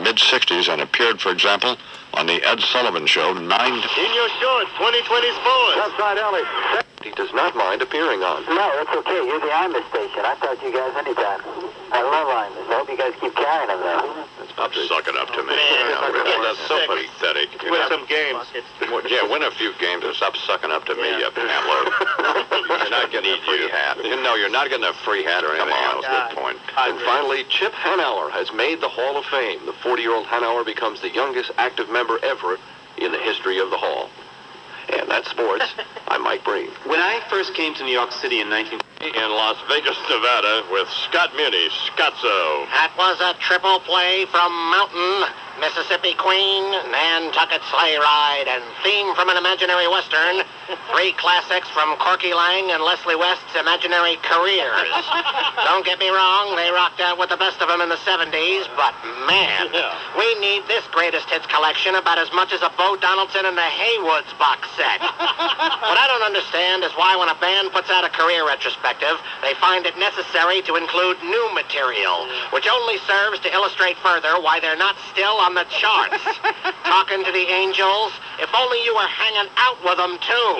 mid-60s and appeared, for example, on the Ed Sullivan Show 9... In your shorts, 2020 sports. Left side alley. He does not mind appearing on. No, that's okay. You're the Imus station. I thought you guys anytime. I love Imus. I hope you guys keep carrying him there. Stop sucking up to me. Man, Really, that's so pathetic. Win some games. Yeah, win a few games and stop sucking up to me, you pantler. You're not getting a free hat. No, you're not getting a free hat or anything else. Good point. And finally, Chip Hanauer has made the Hall of Fame. The 40-year-old Hanauer becomes the youngest active member ever in the history of the Hall. And that's sports. I'm Mike Breen. When I first came to New York City in In Las Vegas, Nevada, with Scott Muni, Scotzo. That was a triple play from Mountain, Mississippi Queen, Nantucket Sleigh Ride, and theme from an imaginary Western. 3 classics from Corky Lang and Leslie West's Imaginary Careers. Don't get me wrong, they rocked out with the best of them in the 70s, but man, we need this greatest hits collection about as much as a Bo Donaldson and the Haywoods box set. What I don't understand is why when a band puts out a career retrospective, they find it necessary to include new material, which only serves to illustrate further why they're not still on the charts. Talking to the Angels, if only you were hanging out with them too.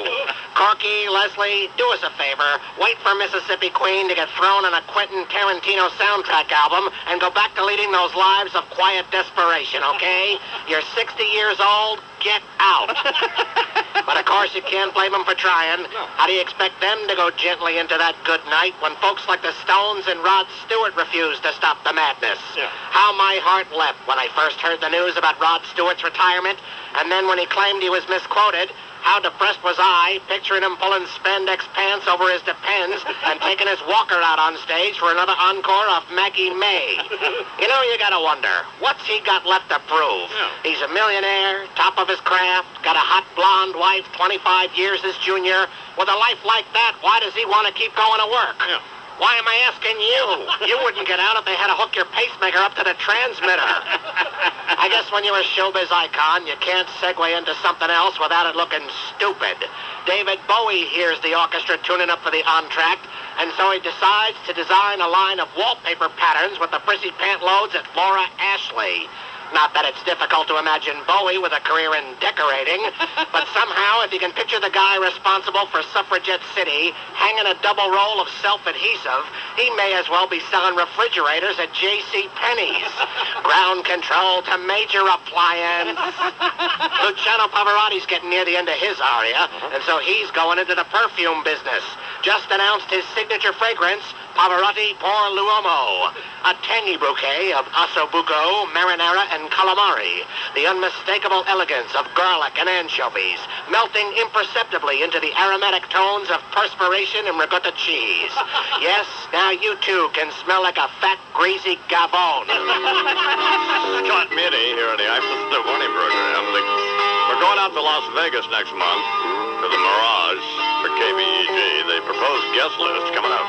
Corky, Leslie, do us a favor. Wait for Mississippi Queen to get thrown on a Quentin Tarantino soundtrack album and go back to leading those lives of quiet desperation, okay? You're 60 years old, get out. But of course you can't blame them for trying. How do you expect them to go gently into that good night when folks like the Stones and Rod Stewart refuse to stop the madness? How my heart leapt when I first heard the news about Rod Stewart's retirement, and then when he claimed he was misquoted, how depressed was I, picturing him pulling spandex pants over his Depends and taking his walker out on stage for another encore of Maggie May. You know, you gotta wonder, what's he got left to prove? He's a millionaire, top of his craft, got a hot blonde wife 25 years his junior. With a life like that, why does he want to keep going to work? Why am I asking you? You wouldn't get out if they had to hook your pacemaker up to the transmitter. I guess when you're a showbiz icon, you can't segue into something else without it looking stupid. David Bowie hears the orchestra tuning up for the entr'acte, and so he decides to design a line of wallpaper patterns with the prissy pant loads at Laura Ashley. Not that it's difficult to imagine Bowie with a career in decorating, but somehow if you can picture the guy responsible for Suffragette City hanging a double roll of self-adhesive, he may as well be selling refrigerators at J.C. Penney's. Ground control to major appliance. Luciano Pavarotti's getting near the end of his aria, and so he's going into the perfume business. Just announced his signature fragrance, Pavarotti Pour l'Uomo, a tangy bouquet of ossobuco, marinara, and calamari, the unmistakable elegance of garlic and anchovies, melting imperceptibly into the aromatic tones of perspiration and ricotta cheese. Yes, now you too can smell like a fat, greasy gavone. Scott Muni here on the April Morning program. We're going out to Las Vegas next month to the Mirage for KBEG. The proposed guest list coming up.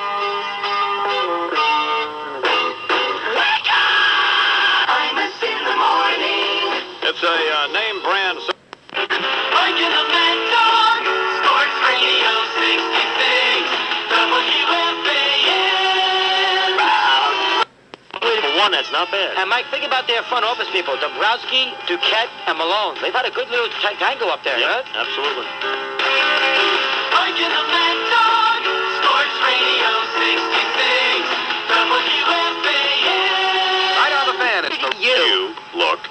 It's a name brand. Mike and the Mad Dog, Sports Radio 66, WFAN. One that's not bad. And Mike, think about their front office people, Dombrowski, Duquette, and Malone. They've had a good little tango up there, right? Absolutely. Mike and the Mad Dog, Sports Radio 66, WFAN. Right on the fan, it's the You look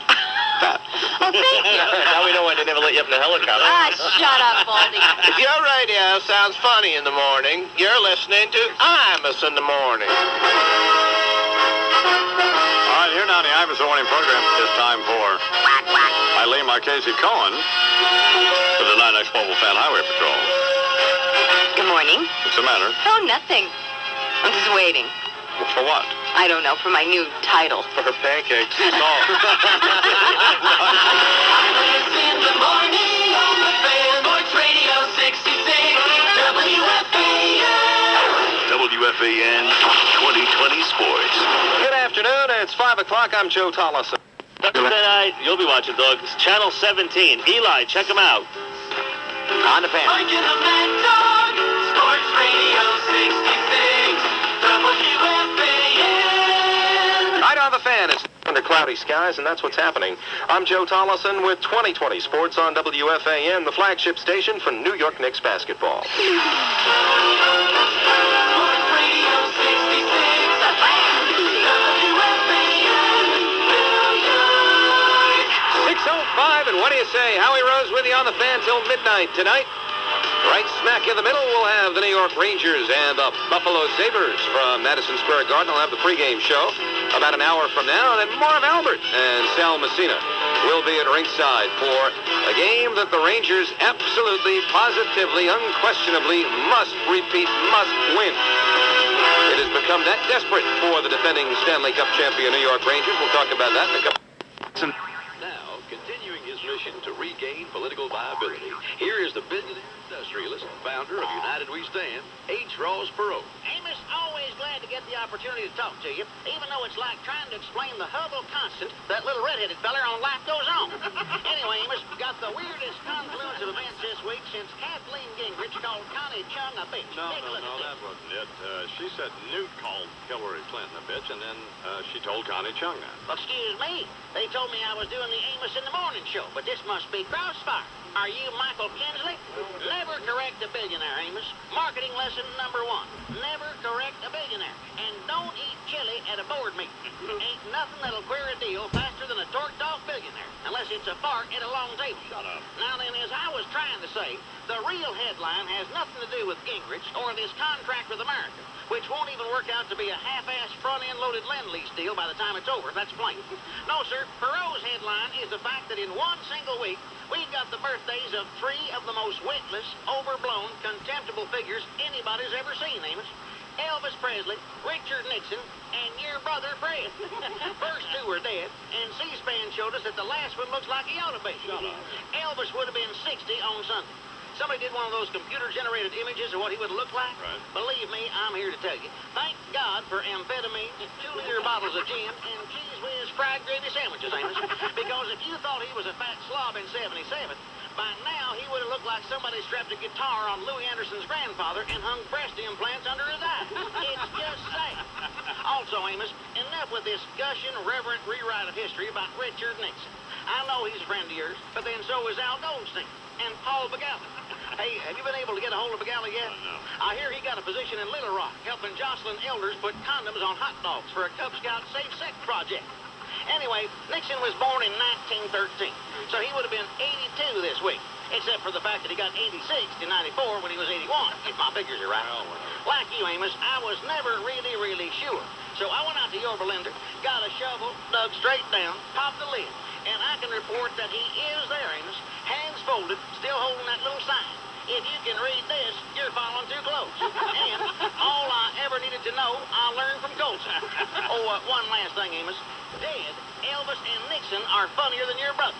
fat. Oh, thank you. Now we know why they never let you up in the helicopter. Ah, shut up, Baldy. If your radio sounds funny in the morning, you're listening to Imus in the Morning. All right, here now the Imus Morning program. It's time for Eileen Marchese Cohen for the 9X Mobile Fan Highway Patrol. Good morning. What's the matter? Oh, nothing. I'm just waiting. For what? I don't know, for my new title. For her pancakes. Imus in the Morning on the Fan, Sports Radio 66, WFAN. WFAN 2020 Sports. Good afternoon. It's 5 o'clock. I'm Joe Tollison. Thursday night, you'll be watching, Doug. It's Channel 17. Eli, check him out. On the fan. Mike and the Mad Dog, Sports Radio 66, WFAN. Right on the fan. It's under cloudy skies, and that's what's happening. I'm Joe Tollison with 2020 Sports on WFAN, the flagship station for New York Knicks basketball. Sports Radio 66. WFAN, New York. 6:05, and what do you say? Howie Rose with you on the fan till midnight tonight. Right smack in the middle, we'll have the New York Rangers and the Buffalo Sabres from Madison Square Garden. I'll have the pregame show about an hour from now, and then Marv Albert and Sal Messina will be at ringside for a game that the Rangers absolutely, positively, unquestionably must repeat, must win. It has become that desperate for the defending Stanley Cup champion New York Rangers. We'll talk about that in a couple. Now, continuing his mission to regain political viability, here is the business industrialist, founder of United We Stand, H. Ross Perot. Amos, always glad to get the opportunity to talk to you, even though it's like trying to explain the Hubble constant, that little redheaded feller on Life Goes On. Anyway, Amos, got the weirdest confluence of events this week since Kathleen Gingrich called Connie Chung a bitch. No, that wasn't it. She said Newt called Hillary Clinton a bitch, and then she told Connie Chung that. Excuse me. They told me I was doing the Amos in the Morning show, but this must be crossfire. Are you Michael Kinsley? Never correct a billionaire, Amos. Marketing lesson number 1. Never correct a billionaire. And don't eat chili at a board meeting. Ain't nothing that'll queer a deal faster than a torqued off billionaire, unless it's a fart at a long table. Shut up. Now then, as I was trying to say, the real headline has nothing to do with Gingrich or this contract with America, which won't even work out to be a half-ass front-end loaded Lend-Lease deal by the time it's over. That's plain. No, sir. Perot's headline is the fact that in one single week, we've got the birthdays of 3 of the most witless, overblown, contemptible figures anybody's ever seen, Amos. Elvis Presley, Richard Nixon, and your brother Fred. First 2 are dead, and C-SPAN showed us that the last one looks like he ought to be. Shut up. Elvis would have been 60 on Sunday. Somebody did one of those computer-generated images of what he would look like. Right. Believe me, I'm here to tell you. Thank God for amphetamine, 2-liter bottles of gin, and cheese whiz fried gravy sandwiches, Amos. Because if you thought he was a fat slob in 77, by now he would have looked like somebody strapped a guitar on Louis Anderson's grandfather and hung breast implants under his eyes. It's just sad. Also, Amos, enough with this gushing, reverent rewrite of history about Richard Nixon. I know he's a friend of yours, but then so is Al Goldstein and Paul Begala. Hey, have you been able to get a hold of Begala yet? No. I hear he got a position in Little Rock, helping Jocelyn elders put condoms on hot dogs for a Cub Scout safe sex project. Anyway, Nixon was born in 1913, so he would have been 82 this week, except for the fact that he got 86 in 94 when he was 81, if my figures are right. Like you, Amos, I was never really sure. So I went out to your blender, got a shovel, dug straight down, popped the lid, and I can report that he is there, Amos, hands folded, still holding that little sign. If you can read this, you're following too close. And all I ever needed to know, I learned from Colson. One last thing, Amos. Dead, Elvis and Nixon are funnier than your brother.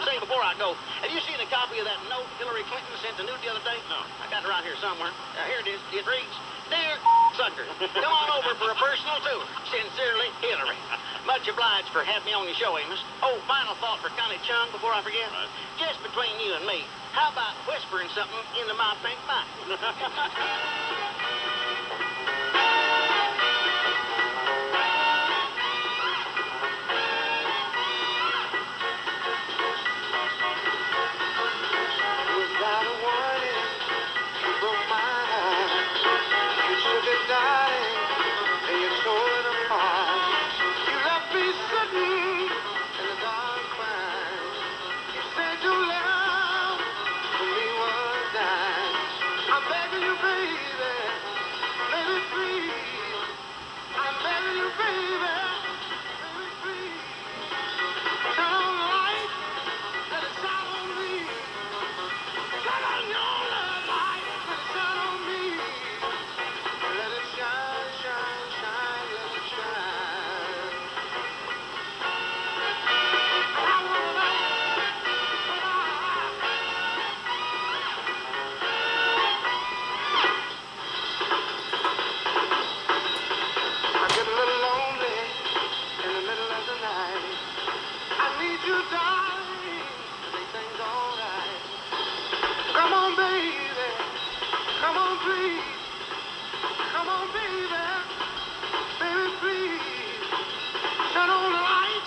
Say before I go, have you seen a copy of that note Hillary Clinton sent to Newt the other day? No. I got it right here somewhere. Here it is. It reads, "Dear sucker, come on over for a personal tour. Sincerely, Hillary." Much obliged for having me on your show, Amos. Oh, final thought for Connie Chung before I forget. Right. Just between you and me, how about whispering something into my pink mic? Without a warning, you broke my heart. You shook it, darling, and you tore it apart. You left me sitting in the dark crying. You said your love for me was dying. I'm begging you, baby, let it breathe. I'm begging you, baby, let it breathe. Turn on the light, let it shine on me. Turn on your love light, let it shine on me. Let it shine, shine, shine, let it shine. I wanna know. I get a little lonely in the middle of the night. I need you, darling, to make things alright. Come on, baby. Come on, please. Come on, baby. Baby, please. Turn on the light.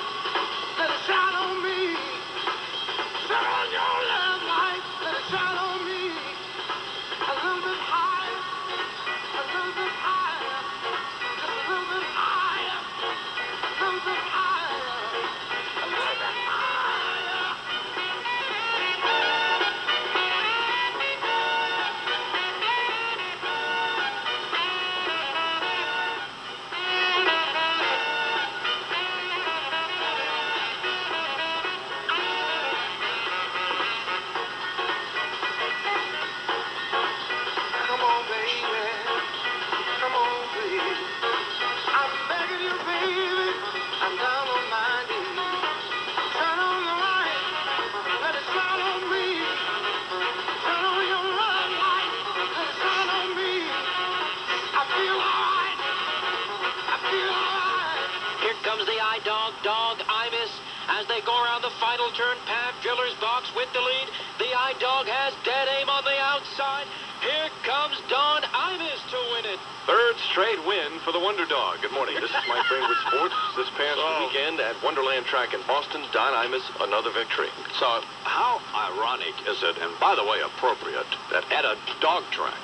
go around the final turn. Pat Viller's box with the lead. The I-Dog has dead aim on the outside. Here comes Don Imus to win it. Third straight win for the Wonder Dog. Good morning. This is my favorite sports. This past weekend at Wonderland Track in Boston, Don Imus, another victory. So, how ironic is it, and by the way, appropriate, that at a dog track,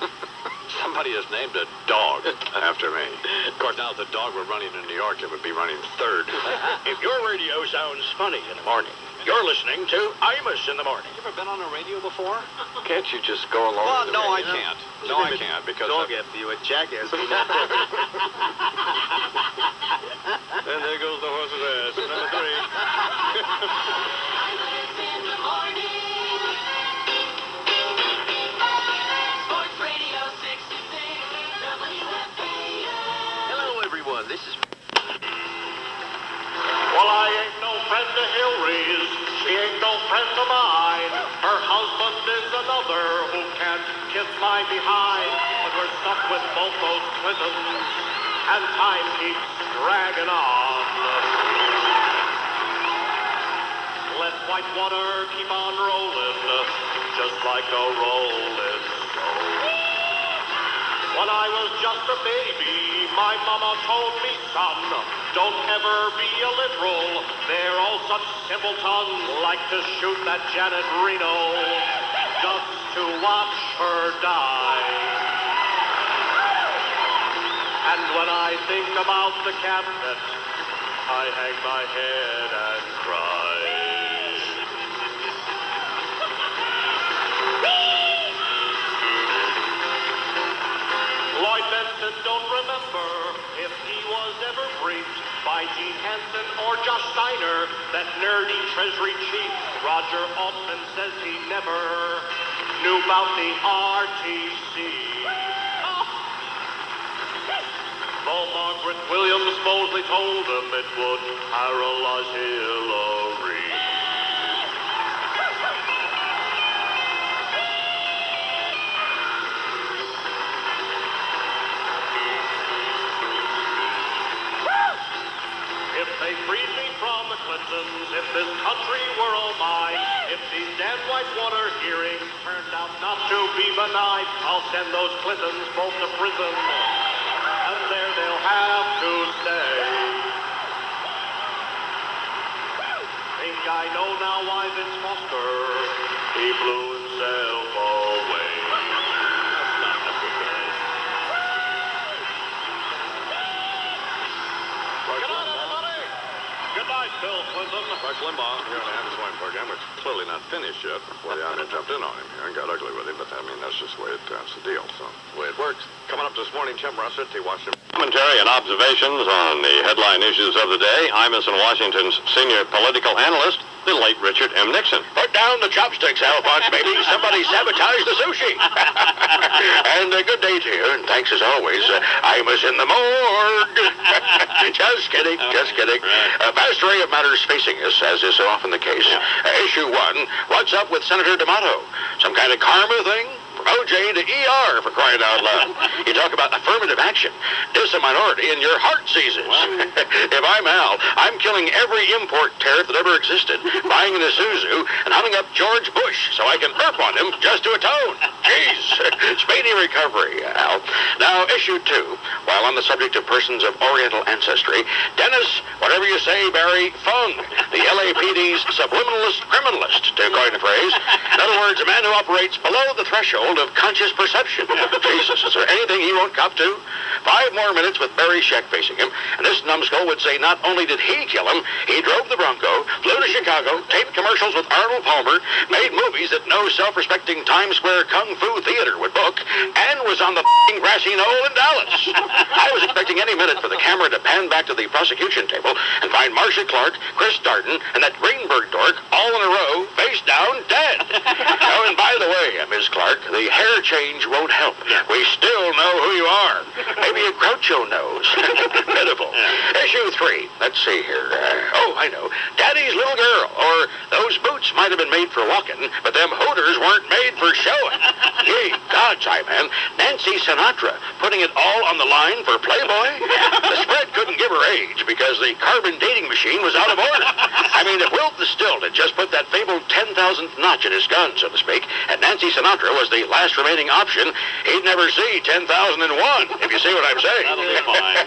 somebody has named a dog after me. Of course, now if the dog were running in New York, it would be running third. If your radio sounds funny in the morning, you're listening to Imus in the morning. You ever been on a radio before? Can't you just go along Well, with the no, I radio? can't. No, I can't, because... Dog after you, a jackass. And there goes the horse's ass. Number 3. In the morning. Sports Radio 66, WFAN. Hello, everyone. This is... Well, I ain't no friend of Hillary's. She ain't no friend of mine. Her husband is another who can't kiss my behind. But we're stuck with both those Clintons, and time keeps dragging on. Let Whitewater keep on rolling, just like a rolling stone. When I was just a baby, my mama told me, son, don't ever be a liberal. They're all such simpletons, like to shoot that Janet Reno just to watch her die. And when I think about the cabinet, I hang my head and cry. Lloyd Benson don't remember if he was ever briefed by Gene Hansen or Josh Steiner. That nerdy Treasury chief, Roger Altman, says he never knew about the RTC. Though Margaret Williams supposedly told him it would paralyze Hillary. If they freed me from the Clintons, if this country were all mine, if these Dan Whitewater hearings turned out not to be benign, I'll send those Clintons both to prison, and there they'll have to stay. Think I know now why Vince Foster, he blew himself away. That's not necessary. Good night, everybody. Good night, Bill Clinton. Rush Limbaugh here on the Adams Morning program, which is clearly not finished yet before the Army jumped in on him here and got ugly with him, but I mean, that's just the way that's the deal, so the way it works. Coming up this morning, Tim Russert, the Washington commentary and observations on the headline issues of the day. Imus and Washington's senior political analyst, the late Richard M. Nixon. Put down the chopsticks, Alphonse, baby. Somebody sabotaged the sushi. And good day to you, and thanks as always. Imus in the morgue. Just kidding, just kidding. A vast array of matters facing us, as is so often the case. Issue 1, what's up with Senator D'Amato? Some kind of karma thing? From OJ to ER, for crying out loud. You talk about affirmative action. Diss a minority and your heart seizes. If I'm Al, I'm killing every import tariff that ever existed, buying an Isuzu, and humming up George Bush so I can burp on him just to atone. Jeez. Speedy recovery, Al. Now, issue 2. While on the subject of persons of Oriental ancestry, Dennis, whatever you say, Barry Fung, the LAPD's subliminalist criminalist, to coin a phrase. In other words, a man who operates below the threshold of conscious perception. Jesus, is there anything he won't cop to? 5 more minutes with Barry Scheck facing him, and this numbskull would say not only did he kill him, he drove the Bronco, flew to Chicago, taped commercials with Arnold Palmer, made movies that no self-respecting Times Square Kung Fu theater would book, and was on the grassy knoll in Dallas. I was expecting any minute for the camera to pan back to the prosecution table and find Marcia Clark, Chris Darden, and that Greenberg dork all in a row, face down, dead. Oh, and by the way, Ms. Clark, the hair change won't help. We still know who you are. Maybe a Groucho nose. Pitiful. Issue 3. Let's see here. I know. Daddy's little girl. Or those boots might have been made for walking, but them hooters weren't made for showing. Gee, gods, man. Nancy Sinatra putting it all on the line for Playboy? The spread couldn't give her age because the carbon dating machine was out of order. I mean, if Wilt the Stilt had just put that fabled 10,000th notch in his gun, so to speak, and Nancy Sinatra was the last remaining option, he'd never see 10,001, if you see what I'm saying. That'll be fine.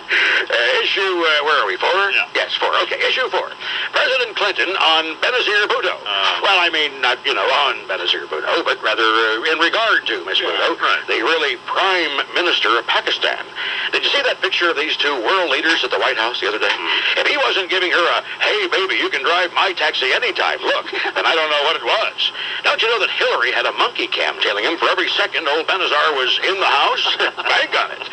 Where are we, 4? Yeah. Yes, 4. Okay, issue 4. President Clinton on Benazir Bhutto. Well, I mean, not, on Benazir Bhutto, but rather in regard to Miss Bhutto, right. the really prime minister of Pakistan. Did you see that picture of these two world leaders at the White House the other day? If he wasn't giving her a, hey, baby, you can drive my taxi anytime look, then I don't know what it was. Don't you know that Hillary had a monkey cam tailing him for every second old Benazir was in the house? Bank on it.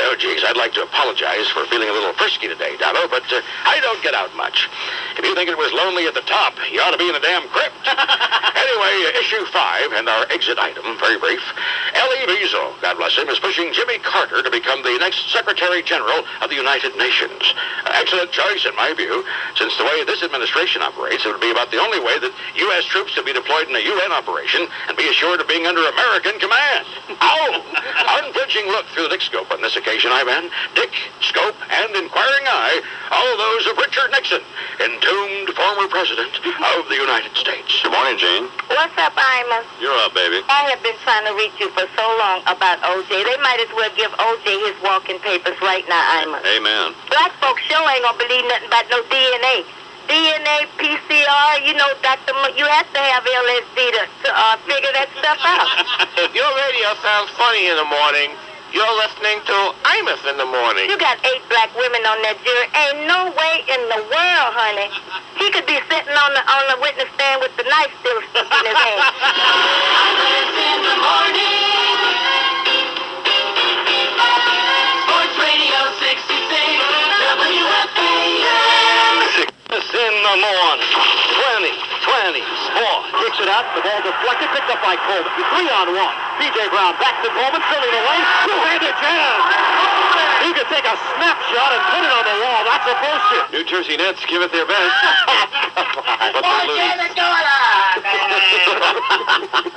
Oh, geez, I'd like to apologize for feeling a little frisky today, Dotto, but I don't get out much. If you think it was lonely at the top, you ought to be in a damn crypt. Anyway, issue 5 and our exit item, very brief. Elie Wiesel, God bless him, is pushing Jimmy Carter to become the next Secretary General of the United Nations. Excellent choice, in my view. Since the way this administration operates, it would be about the only way that U.S. troops could be deployed in a UN operation and be assured of being under American command. Ow! Unflinching look through the Dick scope on this occasion, man. Dick, scope, and inquiring eye, all those of Richard Nixon, entombed former president of the United States. Good morning, Jane. What's up, Imus? You're up, baby. I have been trying to reach you for so long about OJ. They might as well give OJ his walking papers right now, Imus. Amen. Black folks sure ain't gonna believe nothing about no DNA. DNA, PCR, Dr. You have to have LSD to figure that stuff out. If your radio sounds funny in the morning, you're listening to Imus in the morning. You got 8 black women on that jury. Ain't no way in the world, honey. He could be sitting on the witness stand with the knife still stuck in his hand. Imus in the morning. Sports Radio 66, WFAN. In the morning. 20, Sport. Kicks it out, the ball deflected, picked up by Coleman. 3-on-1. B.J. Brown back to Coleman, filling the lane. Two-handed jam. He could take a snapshot and put it on the wall. That's a poster. New Jersey Nets give it their best. But they lose.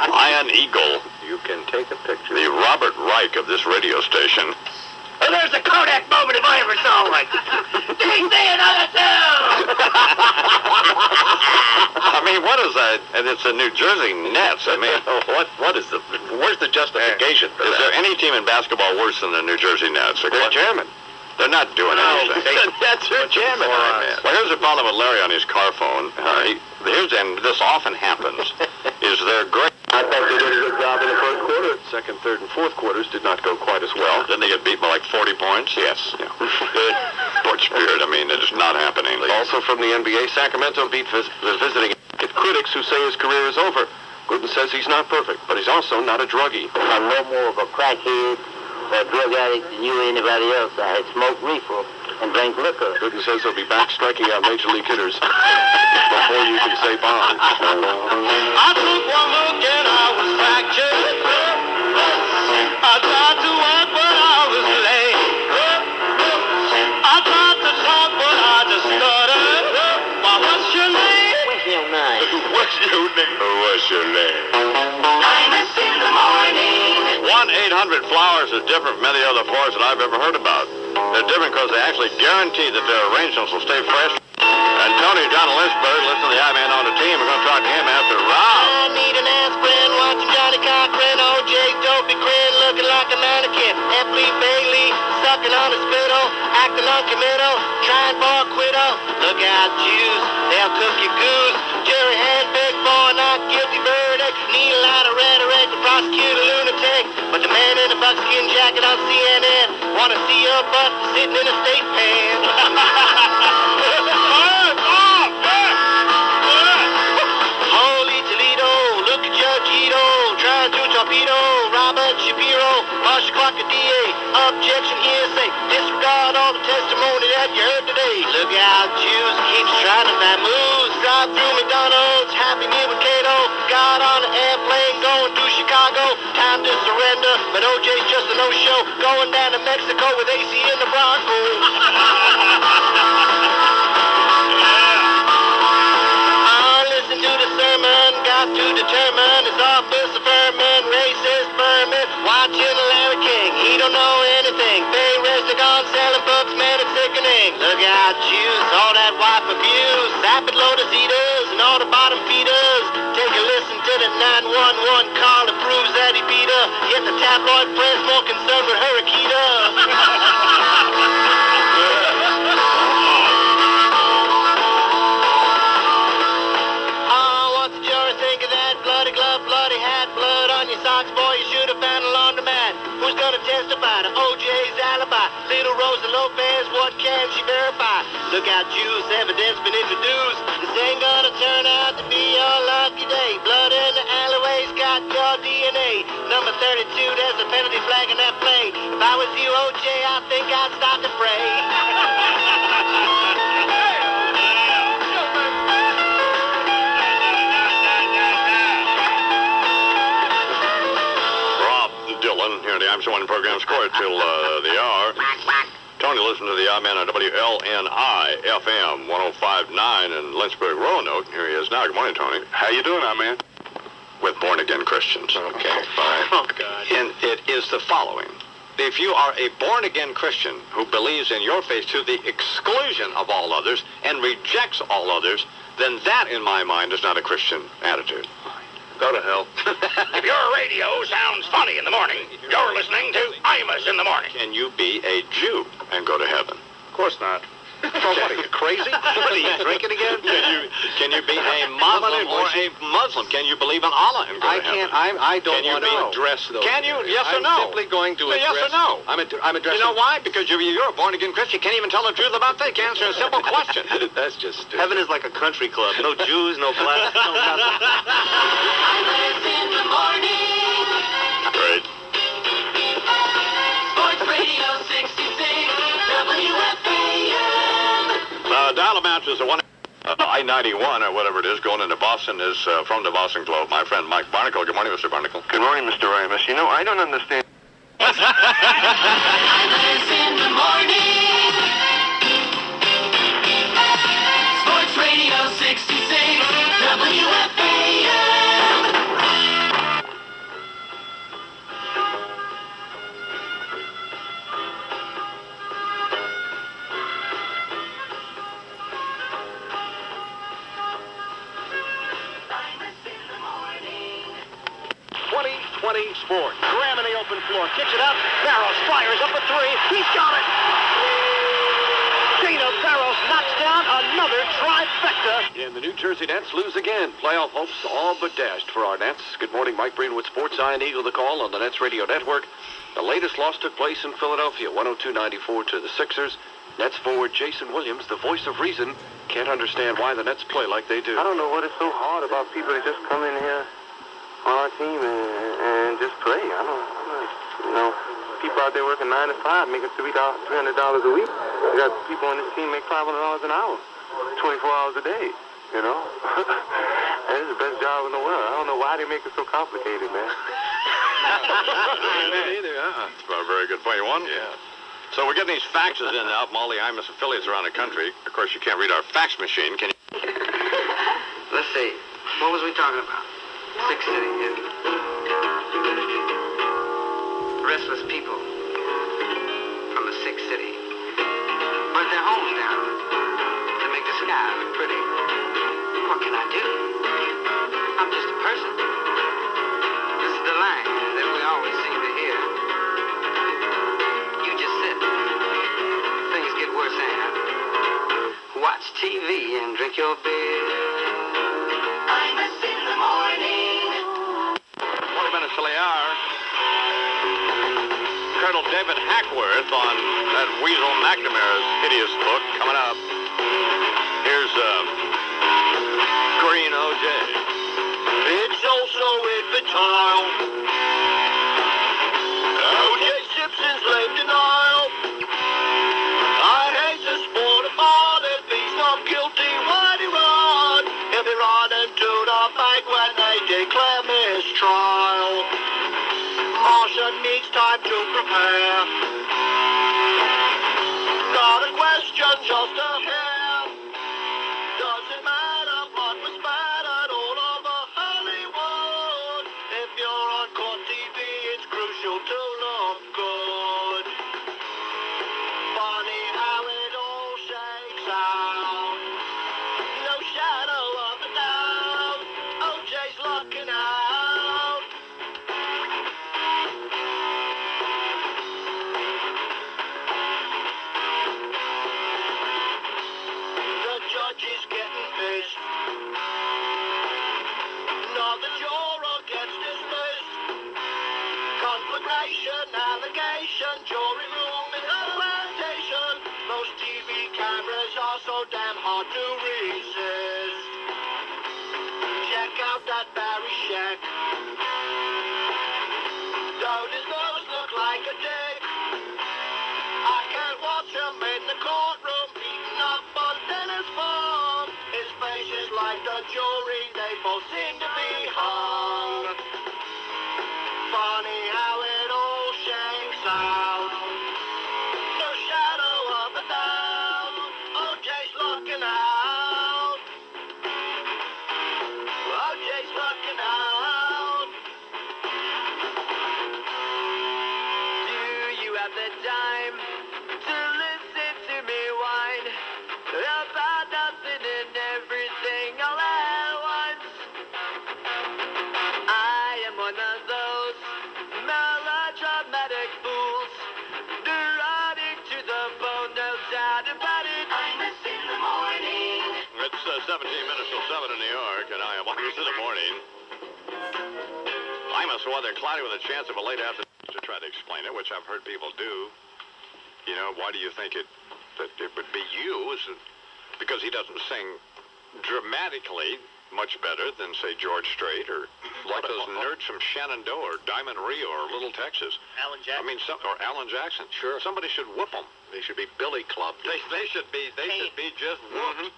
Iron Eagle. You can take a picture. The Robert Reich of this radio station. Well, there's a Kodak moment if I ever saw one. Ding, say another two! I mean, what is that? And it's the New Jersey Nets. I mean, what is the, where's the justification for that? Is there any team in basketball worse than the New Jersey Nets? They're jamming. They're not doing anything. That's their jamming. Well, here's the problem with Larry on his car phone. And this often happens, is they're great. I thought they did a good job in the first quarter. Second, third, and fourth quarters did not go quite as well. Didn't they get beat by like 40 points? Yes. Yeah. Sports spirit, I mean, it is not happening. Also from the NBA, Sacramento beat the visiting critics who say his career is over. Gooden says he's not perfect, but he's also not a druggie. I'm no more of a crackhead or a drug addict than you or anybody else. I had smoked reefer and drank liquor. Gooden says he'll be back striking out major league hitters before you can say bye. I took one look and I was fractured. I tried to walk but I was late. I tried to talk but I just stuttered. Why, what's your name? What's your name? What's your name? What's your name? Imus in the morning. 1-800-Flowers is different from many other flowers that I've ever heard about. They're different because they actually guarantee that their arrangements will stay fresh. And Tony John Lynchburg, listen to the I-Man on the team. We're going to talk to him after Rob. I need an aspirin, watching Johnny Cochran, OJ, Dopey Grin, looking like a mannequin. Emily Bailey, sucking on a spittle, acting uncommittal, trying for a quittal. Look out, Jews, they'll cook your goose. Jury handpicked for a not guilty verdict. Need a lot of rhetoric to prosecute a lunatic. But the man in the buckskin jacket on CNN wanna see your butt sitting in a state pen. Holy Toledo, look at Judge Ito, trying to torpedo Robert Shapiro, Marshall Clark, the DA, objection hearsay, disregard all the testimony that you heard today. Look out, Jews, keeps trying to find moves, drive through McDonald's, Happy Meal with Cato, got on an airplane going to Chicago, time to surrender, but OJ's just a no-show, going down to Mexico with AC in the Broncos. Listen to the sermon, got to determine is office a vermin, racist, got juice, all that wife abuse, sapid lotus eaters and all the bottom feeders. Take a listen to the 911 call that proves that he beat her. Yet the tabloid press more concerned with Hurricane. What's the jury think of that? Bloody glove, bloody hat, blood on your socks, boy, you should have found a laundromat. Who's gonna testify to OJ's alibi? Little Rosa Lopez, what can she verify? Look out, Jews, evidence been introduced. This ain't gonna turn out to be your lucky day. Blood in the alleyways got your DNA. Number 32, there's a penalty flag in that play. If I was you, OJ, I think I'd stop and pray. Dylan here in the I'm So One program. Score it till the hour. Tony, listen to the odd man on WLNI FM 105.9 in Lynchburg, Roanoke. Here he is now. Good morning, Tony. How you doing, odd man? With born-again Christians. Okay, fine. Oh, God. And it is the following. If you are a born-again Christian who believes in your faith to the exclusion of all others and rejects all others, then that, in my mind, is not a Christian attitude. Go to hell. If your radio sounds funny in the morning, you're listening to Imus in the Morning. Can you be a Jew and go to heaven? Of course not. What are you, crazy? What are you, drinking again? Can you be a Muslim or a Muslim? Can you believe in Allah and go to heaven? I don't want to address those. Can you? Yes or no? I'm simply going to address. Yes or no? I'm addressing. You know why? Because you're a born-again Christian. You can't even tell the truth about that. You can't answer a simple question. That's just stupid. Heaven is like a country club. No Jews, no blacks, no nothing. Imus in the morning. Great. Sports Radio 66, WFAN. Dial amount is the one. I-91 or whatever it is going into Boston is from the Boston Globe. My friend Mike Barnacle. Good morning, Mr. Barnacle. Good morning, Mr. Imus. You know, I don't understand. Imus in the morning. Sports Radio 66, WFAN. Sport. Graham in the open floor. Kicks it out. Barrows fires up a three. He's got it. Dana Barrows knocks down another trifecta. And the New Jersey Nets lose again. Playoff hopes all but dashed for our Nets. Good morning, Mike Breen with Sports Eye and Eagle the Call on the Nets Radio Network. The latest loss took place in Philadelphia, 102-94 to the Sixers. Nets forward Jason Williams, the voice of reason, can't understand why the Nets play like they do. I don't know what is so hard about people that just come in here on our team and just play. I don't you know, people out there working 9 to 5, making $300 a week. We got people on this team make $500 an hour, 24 hours a day, you know. And it's the best job in the world. I don't know why they make it so complicated, man. That's a very good point. You won? Yeah. So we're getting these faxes in now from all the Imus affiliates around the country. Of course, you can't read our fax machine, can you? Let's see. What was we talking about? Six City, yeah. Restless people from the Six City. Burnt their homes down to make the sky look pretty. What can I do? I'm just a person. This is the line that we always seem to hear. You just sit. Things get worse, and watch TV and drink your beer. Imus in the morning. 20 minutes till the hour. Colonel David Hackworth on that Weasel McNamara's hideous book coming up. Here's Green O.J. It's also infantile. O.J. Simpson's lame denial. I hate the sport of honest. He's not guilty when he run. If he run into the bank when they declare mistrial. Martian needs time to prepare. Not a question, just a hair. Doesn't matter what was battered all over Hollywood. If you're on court TV, it's crucial to look good. Funny how it all shakes the juror gets dismissed. Conflagration, allegation, jury room is a plantation. Those TV cameras are so damn hard to resist. Check out that Barry Shack. Don't his nose look like a dick? I can't watch him in the courtroom beating up on Dennis Farm. His face is like the jury, they both seem to be hung. Funny how it all shakes out. No shadow of a doubt. OJ's looking out. OJ's looking out. Do you have the time to listen to me whine about nothing and everything all at once? I am one of those melodramatic fools, neurotic to the bone, no doubt about it. I'm a in the morning. It's 17 minutes till 7 in New York, and I am Imus in the morning. Imus weather cloudy with a chance of a late afternoon to try to explain it, which I've heard people do. You know, why do you think that it would be you? Is it because he doesn't sing dramatically much better than, say, George Strait, or like those nerds from Shenandoah or Diamond Rio or Little Texas? Alan Jackson. I mean, or Alan Jackson. Sure. Somebody should whoop them. They should be Billy Clubbed. They should be just whooped.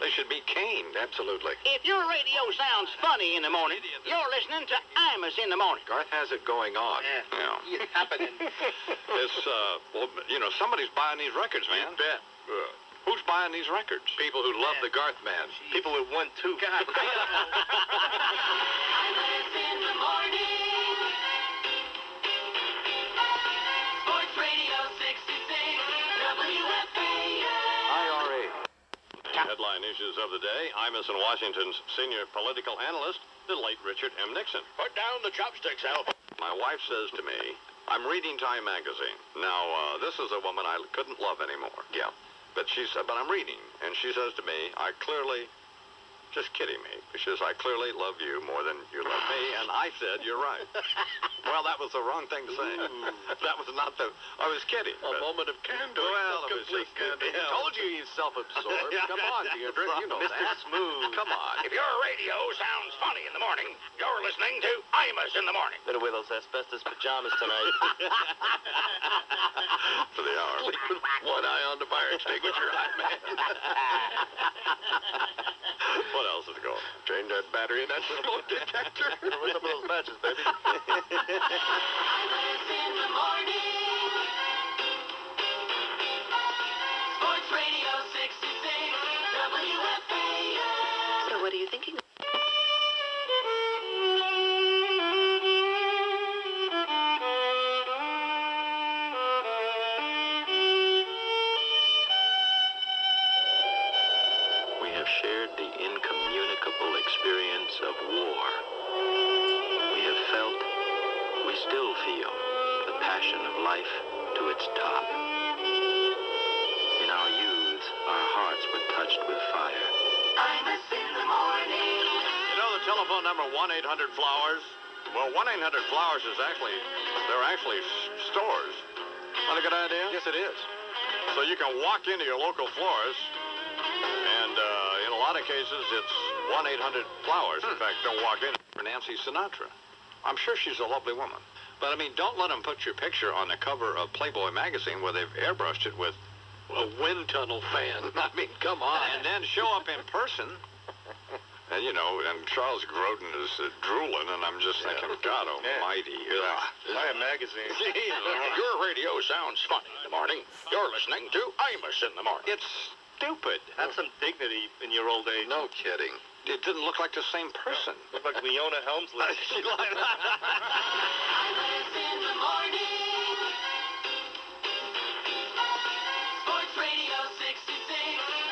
They should be caned. Absolutely. If your radio sounds funny in the morning, you're listening to Imus in the morning. Garth has it going on. Yeah. It's happening. It's, well, you know, somebody's buying these records, man. You bet. Who's buying these records? People who love the Garth man. People who want to. God. Imus in the morning. Sports Radio 66, WFAN. IRA. Headline issues of the day. Imus in Washington's senior political analyst, the late Richard M. Nixon. Put down the chopsticks, Al. My wife says to me, I'm reading Time magazine. Now, this is a woman I couldn't love anymore. Yeah. But I'm reading, and she says to me, just kidding me. She says, I clearly love you more than you love me. And I said, you're right. Well, that was the wrong thing to say. That was not I was kidding. A moment of candor. Well, it was complete just, candor. yeah. I told you he's self-absorbed. Come on, Deirdre. You know Mr. that. Smooth. Come on. If your radio sounds funny in the morning, you're listening to Imus in the morning. Better wear those asbestos pajamas tonight. For the hour. Sleep with one eye on the fire extinguisher, hot man. What else is going on? Change that battery in that smoke detector. What's up with those matches, baby? Imus in the morning. Sports Radio 66, WFAN. So what are you thinking? We have shared the incommunicable experience of war. We have felt, we still feel, the passion of life to its top. In our youth, our hearts were touched with fire. Imus in the morning. You know the telephone number 1-800-Flowers? Well, 1-800-Flowers is they're actually stores. Not a good idea? Yes, it is. So you can walk into your local florist, and in a lot of cases, it's 1-800-Flowers. In fact, don't walk in for Nancy Sinatra. I'm sure she's a lovely woman. But, I mean, don't let them put your picture on the cover of Playboy magazine where they've airbrushed it with A wind tunnel fan. I mean, come on. and then show up in person. And, you know, and Charles Grodin is drooling, and I'm just thinking, God almighty. Buy a magazine. Your radio sounds funny in the morning. You're listening to Imus in the morning. It's stupid. Have some dignity in your old age. No kidding. It didn't look like the same person. Look like Leona Helmsley. She like Imus in the morning. Sports Radio 66,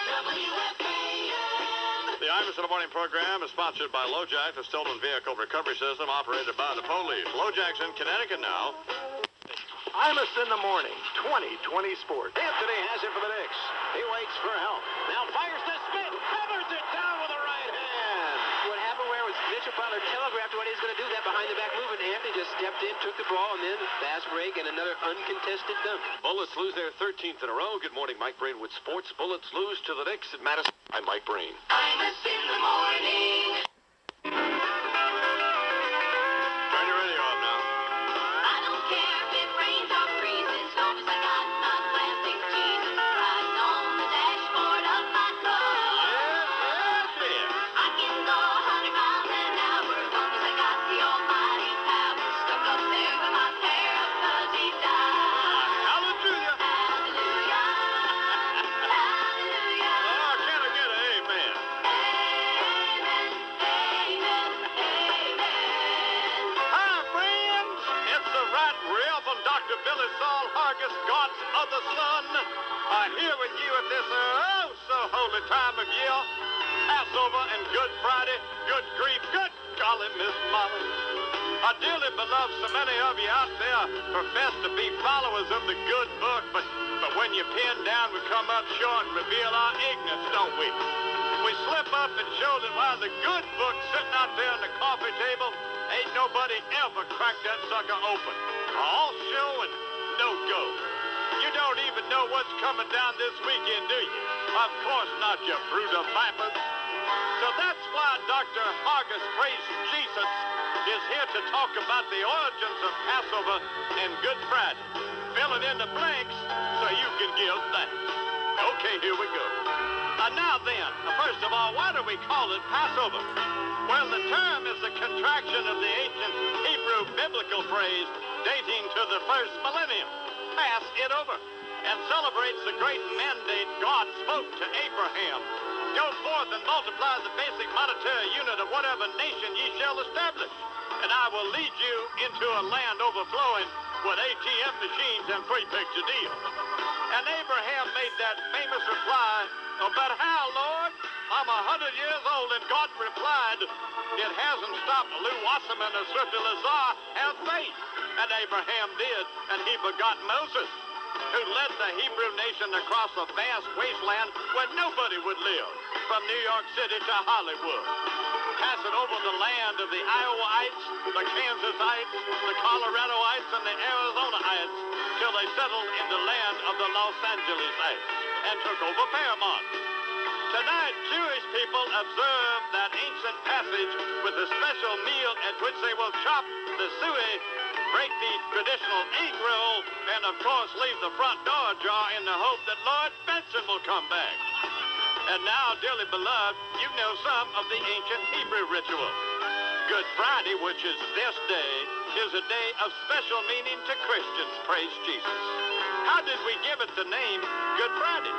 WFAN. The Imus in the Morning program is sponsored by LoJack, the stolen vehicle recovery system operated by the police. LoJack's in Connecticut now. Imus in the morning, 2020 Sports. Anthony has it for the Knicks. He waits for help. Now fires the spin. Hammers it down with the right hand. What happened where was Mitchell Walker Butler telegraphed what he was going to do, that behind-the-back move, and Anthony just stepped in, took the ball, and then fast break and another uncontested dunk. Bullets lose their 13th in a row. Good morning, Mike Breen with sports. Bullets lose to the Knicks at Madison. I'm Mike Breen. Imus in the morning. Turn your radio off now. I don't care if it rains or freezes, as long as I got my plastic Jesus riding on the dashboard of my car. I can go 100 miles an hour as long as I got the almighty power stuck up there with my pair of fuzzy dials. Hallelujah. Hallelujah. Hallelujah. Oh, can I get an amen? Amen. Amen. Amen. Hi, friends. It's the right Reverend Dr. Billy Saul Hargis, God's other son, here with you at this so holy time of year. Passover and Good Friday. Good grief. Good golly, Miss Molly. Dearly beloved, so many of you out there profess to be followers of the good book, but when you pin down, we come up short and reveal our ignorance, don't we? We slip up and show that while the good book sitting out there on the coffee table, ain't nobody ever cracked that sucker open. All show and no go. You don't even know what's coming down this weekend, do you? Of course not, you brood of vipers. So that's why Dr. Hargis, praise Jesus, is here to talk about the origins of Passover and Good Friday, filling in the blanks so you can give thanks. Okay, here we go. Now then, first of all, why do we call it Passover? Well, the term is a contraction of the ancient Hebrew biblical phrase dating to the first millennium, pass it over, and celebrates the great mandate God spoke to Abraham. Go forth and multiply the basic monetary unit of whatever nation ye shall establish, and I will lead you into a land overflowing with ATM machines and free picture deals. And Abraham made that famous reply, but how, Lord? I'm 100 years old, and God replied, it hasn't stopped Lou Wasserman or Swifty Lazar. Have faith. And Abraham did, and he begot Moses, who led the Hebrew nation across a vast wasteland where nobody would live, from New York City to Hollywood. Passing over the land of the Iowaites, the Kansasites, the Coloradoites, and the Arizonaites, till they settled in the land of the Los Angelesites and took over Paramount. Tonight, Jewish people observe that ancient passage with a special meal at which they will chop the suey, break the traditional egg roll, and of course leave the front door ajar in the hope that Lord Benson will come back. And now, dearly beloved, you know some of the ancient Hebrew rituals. Good Friday, which is this day, is a day of special meaning to Christians, praise Jesus. How did we give it the name Good Friday?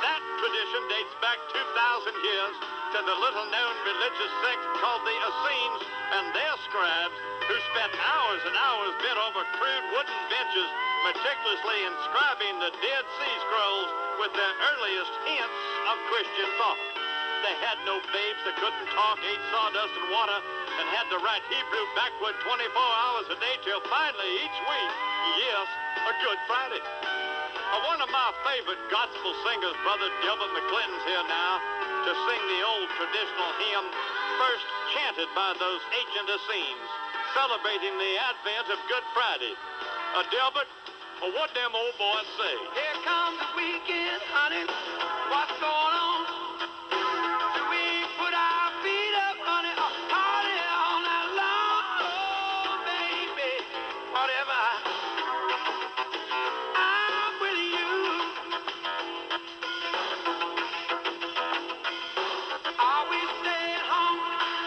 That tradition dates back 2,000 years to the little-known religious sect called the Essenes and their scribes, who spent hours and hours bent over crude wooden benches, meticulously inscribing the Dead Sea Scrolls with their earliest hints of Christian thought. They had no babes that couldn't talk, ate sawdust and water, and had to write Hebrew backward 24 hours a day till finally each week, yes, a Good Friday. One of my favorite gospel singers, Brother Delbert McClinton's here now to sing the old traditional hymn, first chanted by those ancient Essenes, celebrating the advent of Good Friday. Delbert, what them old boys say? Here comes the weekend, honey. What's going on? Do we put our feet up, honey? Party all night long, oh, baby. Whatever. I'm with you. Are we staying home?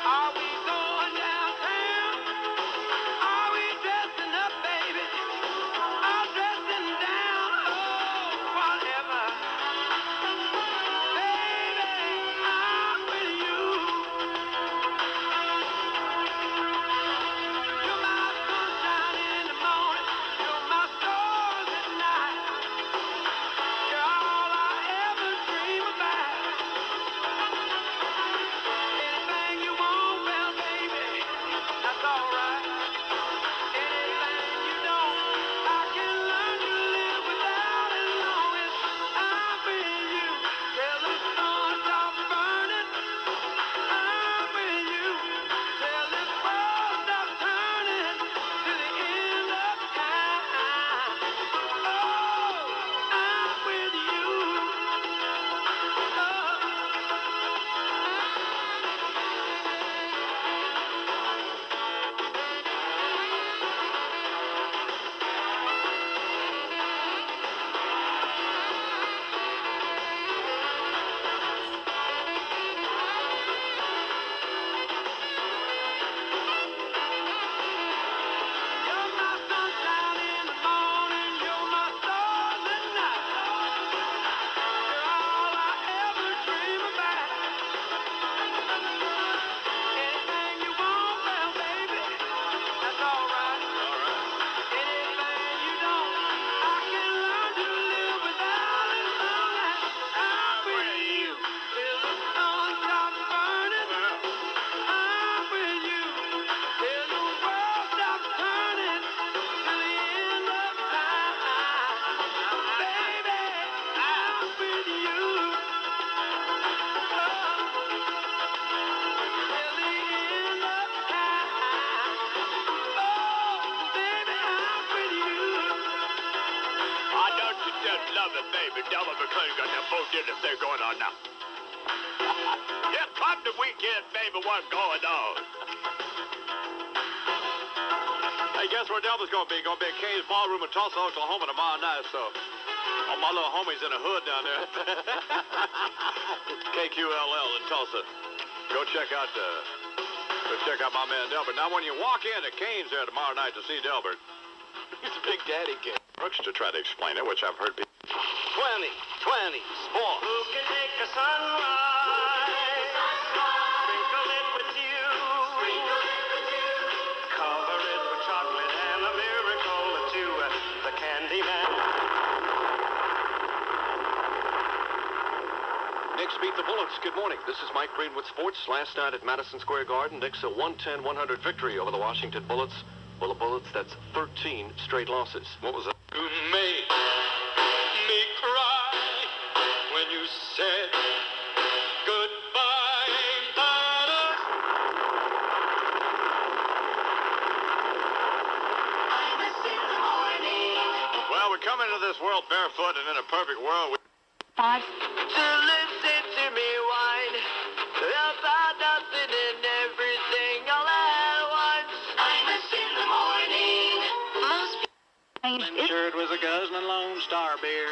Are we going downtown? Are we dressing up, baby? I'm dressing down, oh, whatever. Baby, baby, Delma, because you got that boat dinner thing going on now. Here come the weekend, baby, what's going on? Hey, guess where Delma's going to be? Going to be at Kay's Ballroom in Tulsa, Oklahoma tomorrow night, so all my little homies in the hood down there. KQLL in Tulsa. Go check out my man Delbert. Now, when you walk in at Kane's there tomorrow night to see Delbert, he's a big daddy kid. Brooks to try to explain it, which I've heard people. 20, sports. Who can take a sunrise? Sprinkle it with you. Cover it with chocolate and a miracle or two. The Candy Man. Knicks beat the Bullets. Good morning. This is Mike Breen with sports. Last night at Madison Square Garden, Knicks a 110-100 victory over the Washington Bullets. Well, the Bullets, that's 13 straight losses. What was that? You made me cry when you said goodbye. Well, we come into this world barefoot, and in a perfect world, To listen to me whine about nothing and everything all at once. Imus in the morning. I'm sure it was a guzzling Lone Star beer,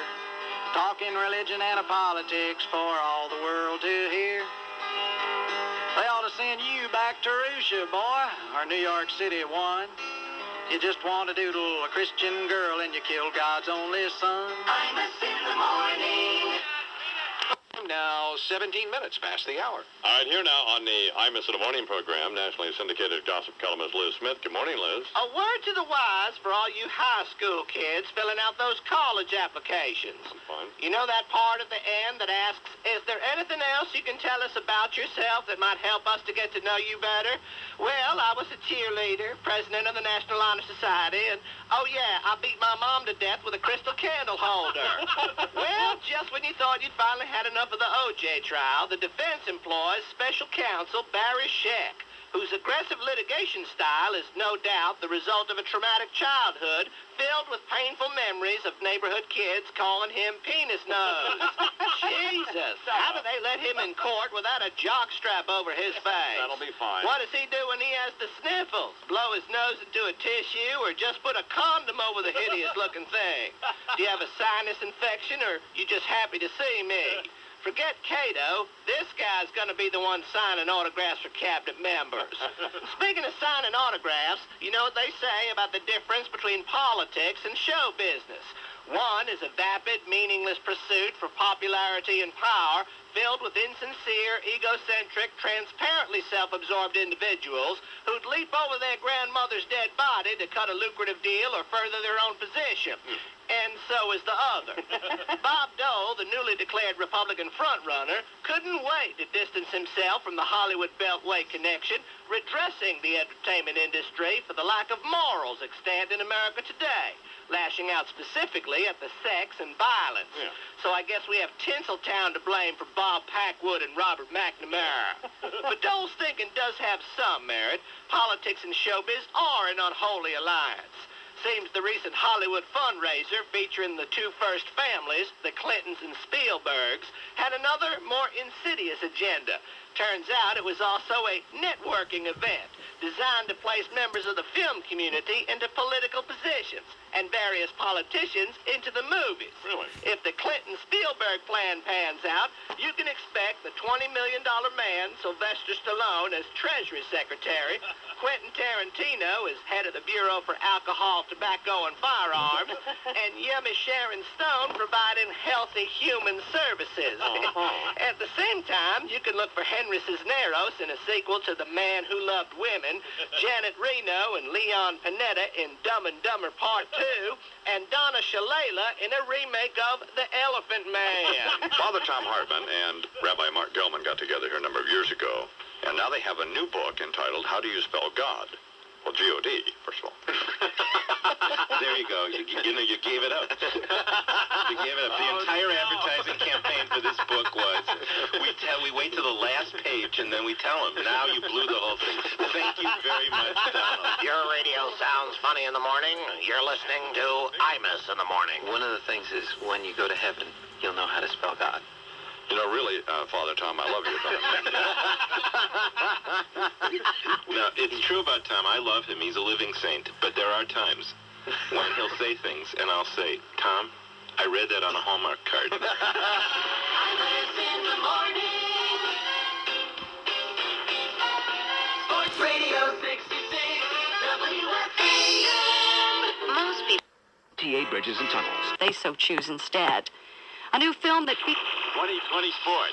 talking religion and politics for all the world to hear. They ought to send you back to Russia, boy, or New York City one. You just want to doodle a Christian girl and you killed God's only son. Imus in the morning. Now, 17 minutes past the hour. all right, here now on the Imus in the Morning program, nationally syndicated gossip columnist Liz Smith. Good morning, Liz. A word to the wise for all you high school kids filling out those college applications. I'm fine. You know that part at the end that asks, is there anything else you can tell us about yourself that might help us to get to know you better? Well, I was a cheerleader, president of the National Honor Society, and, oh yeah, I beat my mom to death with a crystal candle holder. Well, just when you thought you'd finally had enough of the O.J. trial, the defense employs special counsel Barry Scheck, whose aggressive litigation style is no doubt the result of a traumatic childhood filled with painful memories of neighborhood kids calling him penis nose. Jesus, how do they let him in court without a jockstrap over his face? That'll be fine. What does he do when he has the sniffles? Blow his nose into a tissue or just put a condom over the hideous-looking thing? Do you have a sinus infection or you just happy to see me? Forget Cato. This guy's going to be the one signing autographs for cabinet members. Speaking of signing autographs, you know what they say about the difference between politics and show business. One is a vapid, meaningless pursuit for popularity and power filled with insincere, egocentric, transparently self-absorbed individuals who'd leap over their grandmother's dead body to cut a lucrative deal or further their own position. And so is the other. Bob Dole, the newly declared Republican frontrunner, couldn't wait to distance himself from the Hollywood Beltway connection, redressing the entertainment industry for the lack of morals extant in America today, lashing out specifically at the sex and violence. Yeah. So I guess we have Tinseltown to blame for Bob Packwood and Robert McNamara. But Dole's thinking does have some merit. Politics and showbiz are an unholy alliance. Seems the recent Hollywood fundraiser featuring the two first families, the Clintons and Spielbergs, had another, more insidious agenda. Turns out it was also a networking event designed to place members of the film community into political positions and various politicians into the movies. Really? If the Clinton-Spielberg plan pans out, you can expect the $20 million man, Sylvester Stallone, as Treasury Secretary, Quentin Tarantino as head of the Bureau for Alcohol, Tobacco, and Firearms, and yummy Sharon Stone providing healthy human services. At the same time, you can look for Henry Cisneros in a sequel to The Man Who Loved Women, Janet Reno and Leon Panetta in Dumb and Dumber Part 2, and Donna Shalala in a remake of The Elephant Man. Father Tom Hartman and Rabbi Mark Gellman got together here a number of years ago, and now they have a new book entitled How Do You Spell God? Well, G-O-D, first of all. There you go. You gave it up. You gave it up. The entire advertising campaign for this book was, we wait till the last page and then we tell them. Now you blew the whole thing. Thank you very much, Donald. Your radio sounds funny. funny in the morning. You're listening to Imus in the morning. One of the things is when you go to heaven, you'll know how to spell God. You know, really, Father Tom, I love you, Tom. Now, it's true about Tom. I love him. He's a living saint. But there are times when he'll say things, and I'll say, Tom, I read that on a Hallmark card. Imus in the morning. Sports Radio 66, WFAN. Most people TA bridges and tunnels. they so choose instead. A new film that 2020 sport.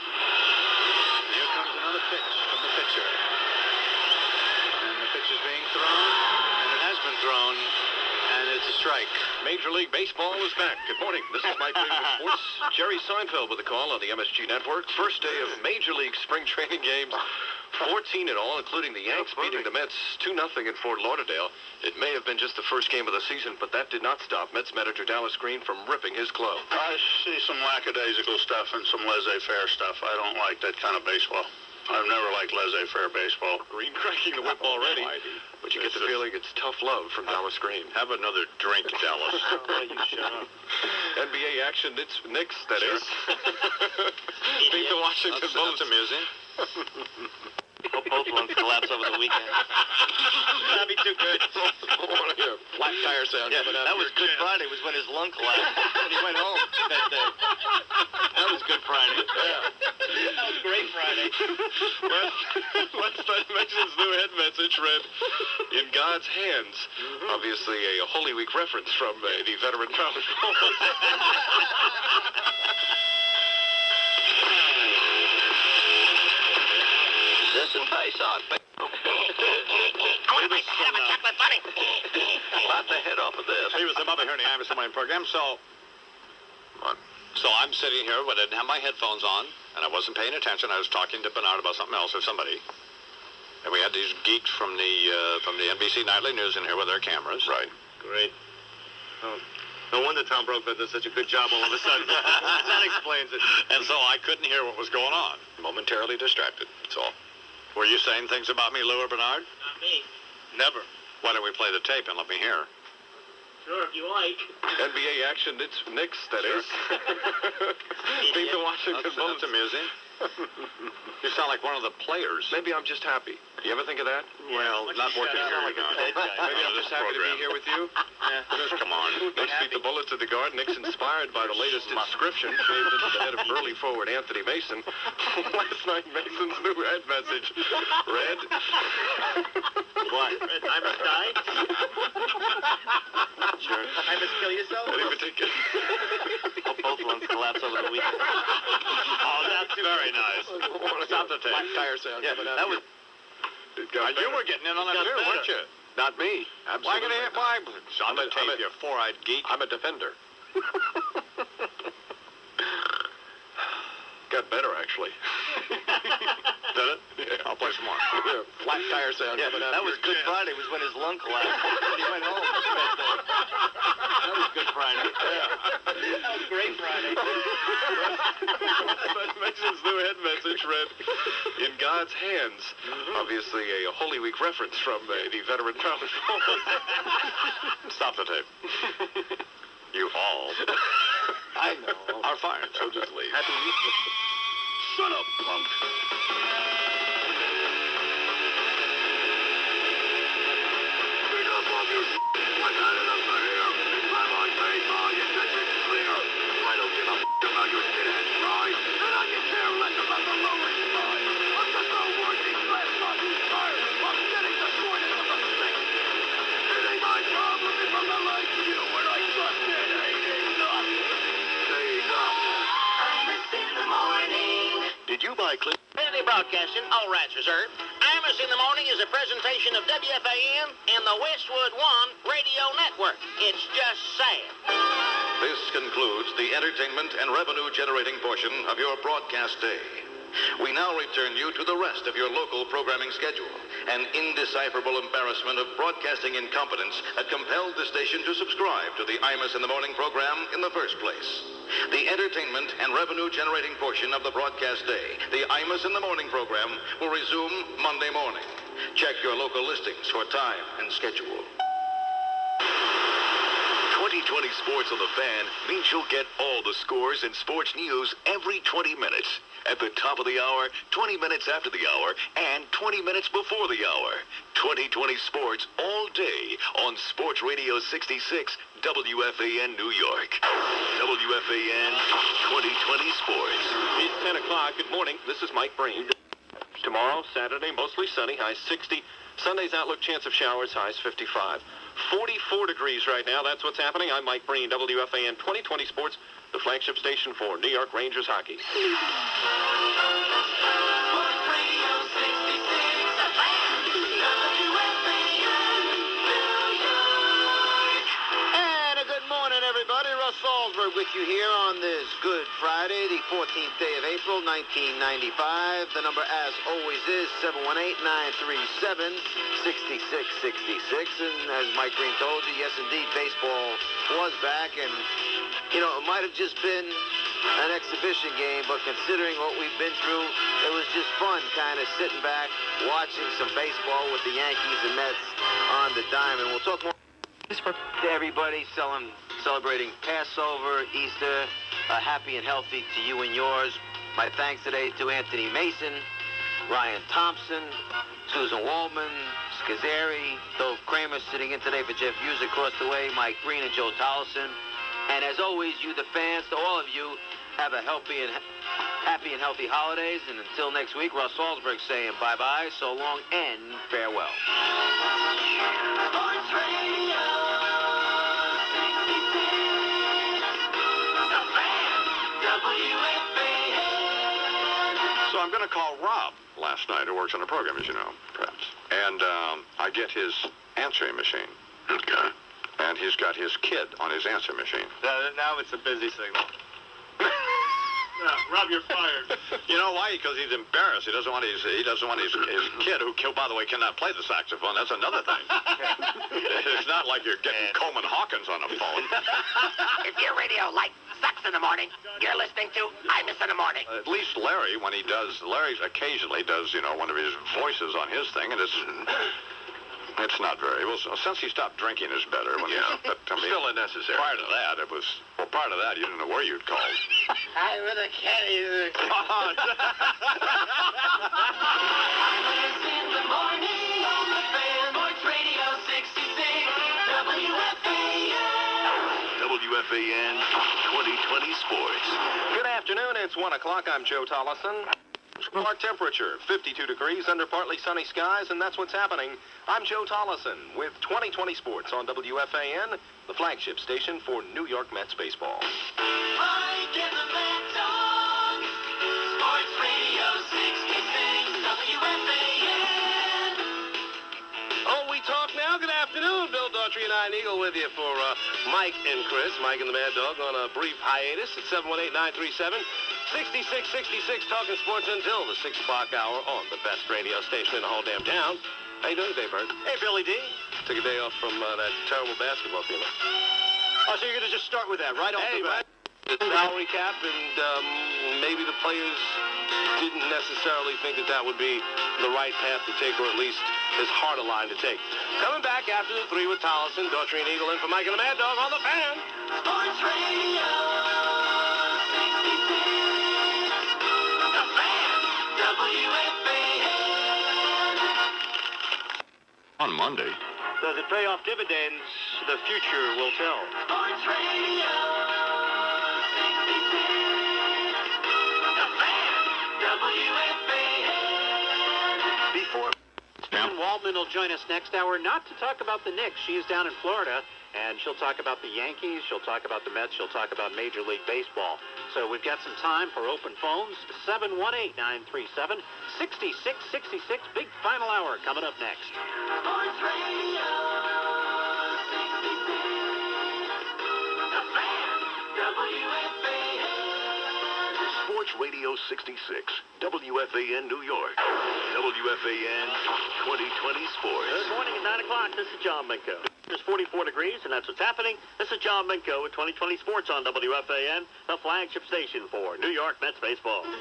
Here comes another pitch from the pitcher. And the pitch is being thrown, and it has been thrown, and it's a strike. Major League Baseball is back. Good morning. This is Mike Breen with sports. Jerry Seinfeld with a call on the MSG Network. First day of Major League spring training games. 14 in all, including the Yanks beating the Mets 2-0 in Fort Lauderdale. It may have been just the first game of the season, but that did not stop Mets manager Dallas Green from ripping his clothes. I see some lackadaisical stuff and some laissez-faire stuff. I don't like that kind of baseball. I've never liked laissez-faire baseball. Green cracking the whip already, but you get the feeling it's tough love from Dallas Green. Have another drink, Dallas. You shut up. NBA action, it's Knicks, that is. Beat the Washington Bullets. That's amusing. Hope both ones collapse over the weekend. That'd be too good. I want to hear a flat tire sound. Yeah, that was Good Friday, was when his lung collapsed. When he went home that day. That was Good Friday. Yeah. That was Great Friday. Let's start Mason's new head message read, "In God's hands." Obviously a Holy Week reference from the veteran college bowler. This and face on. I want a bite of a chocolate bunny. Bite the head off of this. He was the mother here in the Imus Morning program, so I'm sitting here, but I didn't have my headphones on, and I wasn't paying attention. I was talking to Bernard about something else or somebody. And we had these geeks from the NBC Nightly News in here with their cameras. Right. Great. Oh, no wonder Tom Brokeback does such a good job all of a sudden. That explains it. And so I couldn't hear what was going on. Momentarily distracted, that's all. Were you saying things about me, Lou or Bernard? Not me. Never. Why don't we play the tape and let me hear? Sure, if you like. NBA action, it's Knicks, that is. Beat the Washington Bullets. That's amusing. You sound like one of the players. Maybe I'm just happy. You ever think of that? Well, not working here. Like a dead guy. Maybe I'm just happy to be here with you. Come on. Knicks beat the Bullets at the Garden. Knicks inspired by the latest inscription shaved into the head of burly forward Anthony Mason. Last night, Mason's new head message read, What? I must die? Sure. I must kill yourself? any particular... Hope both ones collapse over the weekend. Oh, that's very nice. Stop the tape. Flat tire sound. Yeah, that was... You were getting in on that too, weren't you? Not me. Absolutely. I'm a tape, you four-eyed geek. I'm a defender. Got better, actually. Did it? Yeah. I'll play some more. Yeah. Flat tire sound. Yeah, that was Good Friday, was when his lung collapsed. When he went home that day. That was Good Friday. Yeah. That was Great Friday. That Mason's new head message read, "In God's hands." Obviously a Holy Week reference from the veteran college bowler. Stop the tape. You all. I know. Are fired, so just leave. Happy weekend. Shut up, punk. Did you buy clip? Kennedy Broadcasting, all rights reserved. Imus in the Morning is a presentation of WFAN and the Westwood One Radio Network. It's just sad. This concludes the entertainment and revenue-generating portion of your broadcast day. We now return you to the rest of your local programming schedule, an indecipherable embarrassment of broadcasting incompetence that compelled the station to subscribe to the Imus in the Morning program in the first place. The entertainment and revenue-generating portion of the broadcast day, the Imus in the Morning program, will resume Monday morning. Check your local listings for time and schedule. 2020 Sports on the Fan means you'll get all the scores and sports news every 20 minutes. At the top of the hour, 20 minutes after the hour, and 20 minutes before the hour. 2020 Sports all day on Sports Radio 66, WFAN New York. WFAN 2020 Sports. It's 10 o'clock. Good morning. This is Mike Breen. Tomorrow, Saturday, mostly sunny, high 60. Sunday's outlook, chance of showers, highs 55. 44 degrees right now. That's what's happening. I'm Mike Breen, WFAN 2020 Sports, the flagship station for New York Rangers hockey. And a good morning, everybody. Russ Salzberg with you here on this Good Friday, the 14th day of April, 1995. The number, as always, is 718-937-6666. And as Mike Breen told you, yes, indeed, baseball was back. And, you know, it might have just been an exhibition game, but considering what we've been through, it was just fun kind of sitting back, watching some baseball with the Yankees and Mets on the diamond. We'll talk more to everybody celebrating Passover, Easter, happy and healthy to you and yours. My thanks today to Anthony Mason, Ryan Thompson, Susan Waldman, Scazzeri, Dove Kramer sitting in today for Jeff Hughes across the way, Mike Breen and Joe Tollison. And as always, you, the fans, to all of you, have a happy and healthy holidays. And until next week, Russ Salzberg saying bye-bye, so long, and farewell. Sports Radio 66, The Fan, WFAN. So I'm going to call Rob last night, who works on the program, as you know, perhaps. And I get his answering machine. Okay. And he's got his kid on his answer machine. Now it's a busy signal. Rob, you're fired. You know why? Because he's embarrassed. He doesn't want his kid, who, by the way, cannot play the saxophone. That's another thing. It's not like you're getting Coleman Hawkins on the phone. If your radio like sucks in the morning, you're listening to I Miss in the Morning. At least Larry, when he does, Larry occasionally does, you know, one of his voices on his thing, and it's not very well. Since he stopped drinking, is better. Still unnecessary. Prior to that, part of that, you didn't know where you'd called. I really can't either. In the morning on the Fan, Sports Radio 66, WFAN. WFAN 2020 Sports. Good afternoon. It's 1 o'clock. I'm Joe Tollison. Our temperature, 52 degrees under partly sunny skies, and that's what's happening. I'm Joe Tollison with 2020 Sports on WFAN, the flagship station for New York Mets baseball. Mike and the Mad Dog, Sports Radio 66, WFAN. Oh, we talk now. Good afternoon. Bill Daughtry and I, Eagle, with you for Mike and Chris. Mike and the Mad Dog on a brief hiatus at 718-937-6666, talking sports until the 6 o'clock hour on the best radio station in the whole damn town. How you doing today, Bert? Hey, Billy D. Took a day off from that terrible basketball team. Oh, so you're going to just start with that right off the bat? The salary cap, and maybe the players didn't necessarily think that would be the right path to take, or at least as hard a line to take. Coming back after the 3 with Tollison, Daughtry and Eagle in for Mike and the Mad Dog on the Fan. Sports Radio 66, The Fan, WFAN. On Monday. Does it pay off dividends? The future will tell. Sports Radio 66, The Fan, WFAN. Before Susan Waldman will join us next hour, not to talk about the Knicks. She is down in Florida, and she'll talk about the Yankees, she'll talk about the Mets, she'll talk about Major League Baseball. So we've got some time for open phones. 718-937-6666. Big final hour coming up next. Sports Radio 66, The Fan, WFAN. Sports Radio 66, WFAN New York. WFAN 2020 Sports. Good morning at 9 o'clock. This is John Minko. It's 44 degrees, and that's what's happening. This is John Minko with 2020 Sports on WFAN, the flagship station for New York Mets baseball. Sports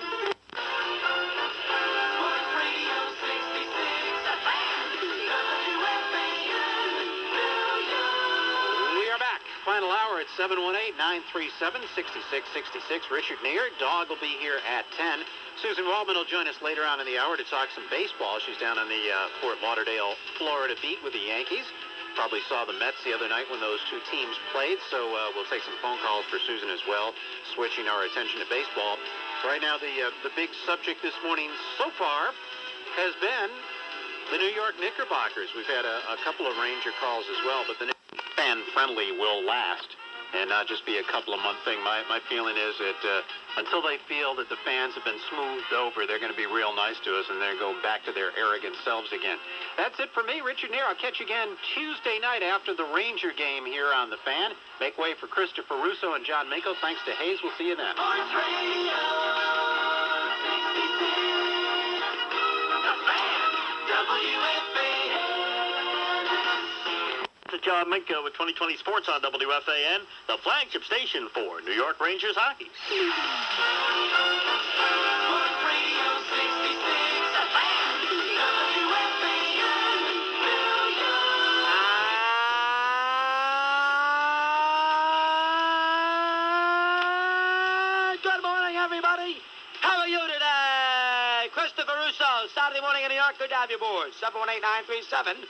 Radio 66, The Fan, WFAN, New York. We are back. Final final hour at 718-937-6666. Richard Neer, Dog will be here at 10. Susan Waldman will join us later on in the hour to talk some baseball. She's down on the Fort Lauderdale, Florida beat with the Yankees. Probably saw the Mets the other night when those two teams played, so we'll take some phone calls for Susan as well, switching our attention to baseball. Right now, the big subject this morning so far has been the New York Knickerbockers. We've had a couple of Ranger calls as well, but the fan-friendly will last and not just be a couple-of-month thing. My feeling is that until they feel that the fans have been smoothed over, they're going to be real nice to us and they're going to go back to their arrogant selves again. That's it for me, Richard Neer. I'll catch you again Tuesday night after the Ranger game here on The Fan. Make way for Christopher Russo and John Minko. Thanks to Hayes. We'll see you then. Sports Radio 66. The Fan, WFAN. This is John Minko with 2020 Sports on WFAN, the flagship station for New York Rangers hockey. Sports Radio 66, The Fan, WFAN, New York. Good morning, everybody. How are you today? Christopher Russo, Saturday morning in New York. Good to have you aboard. 718-937-6666.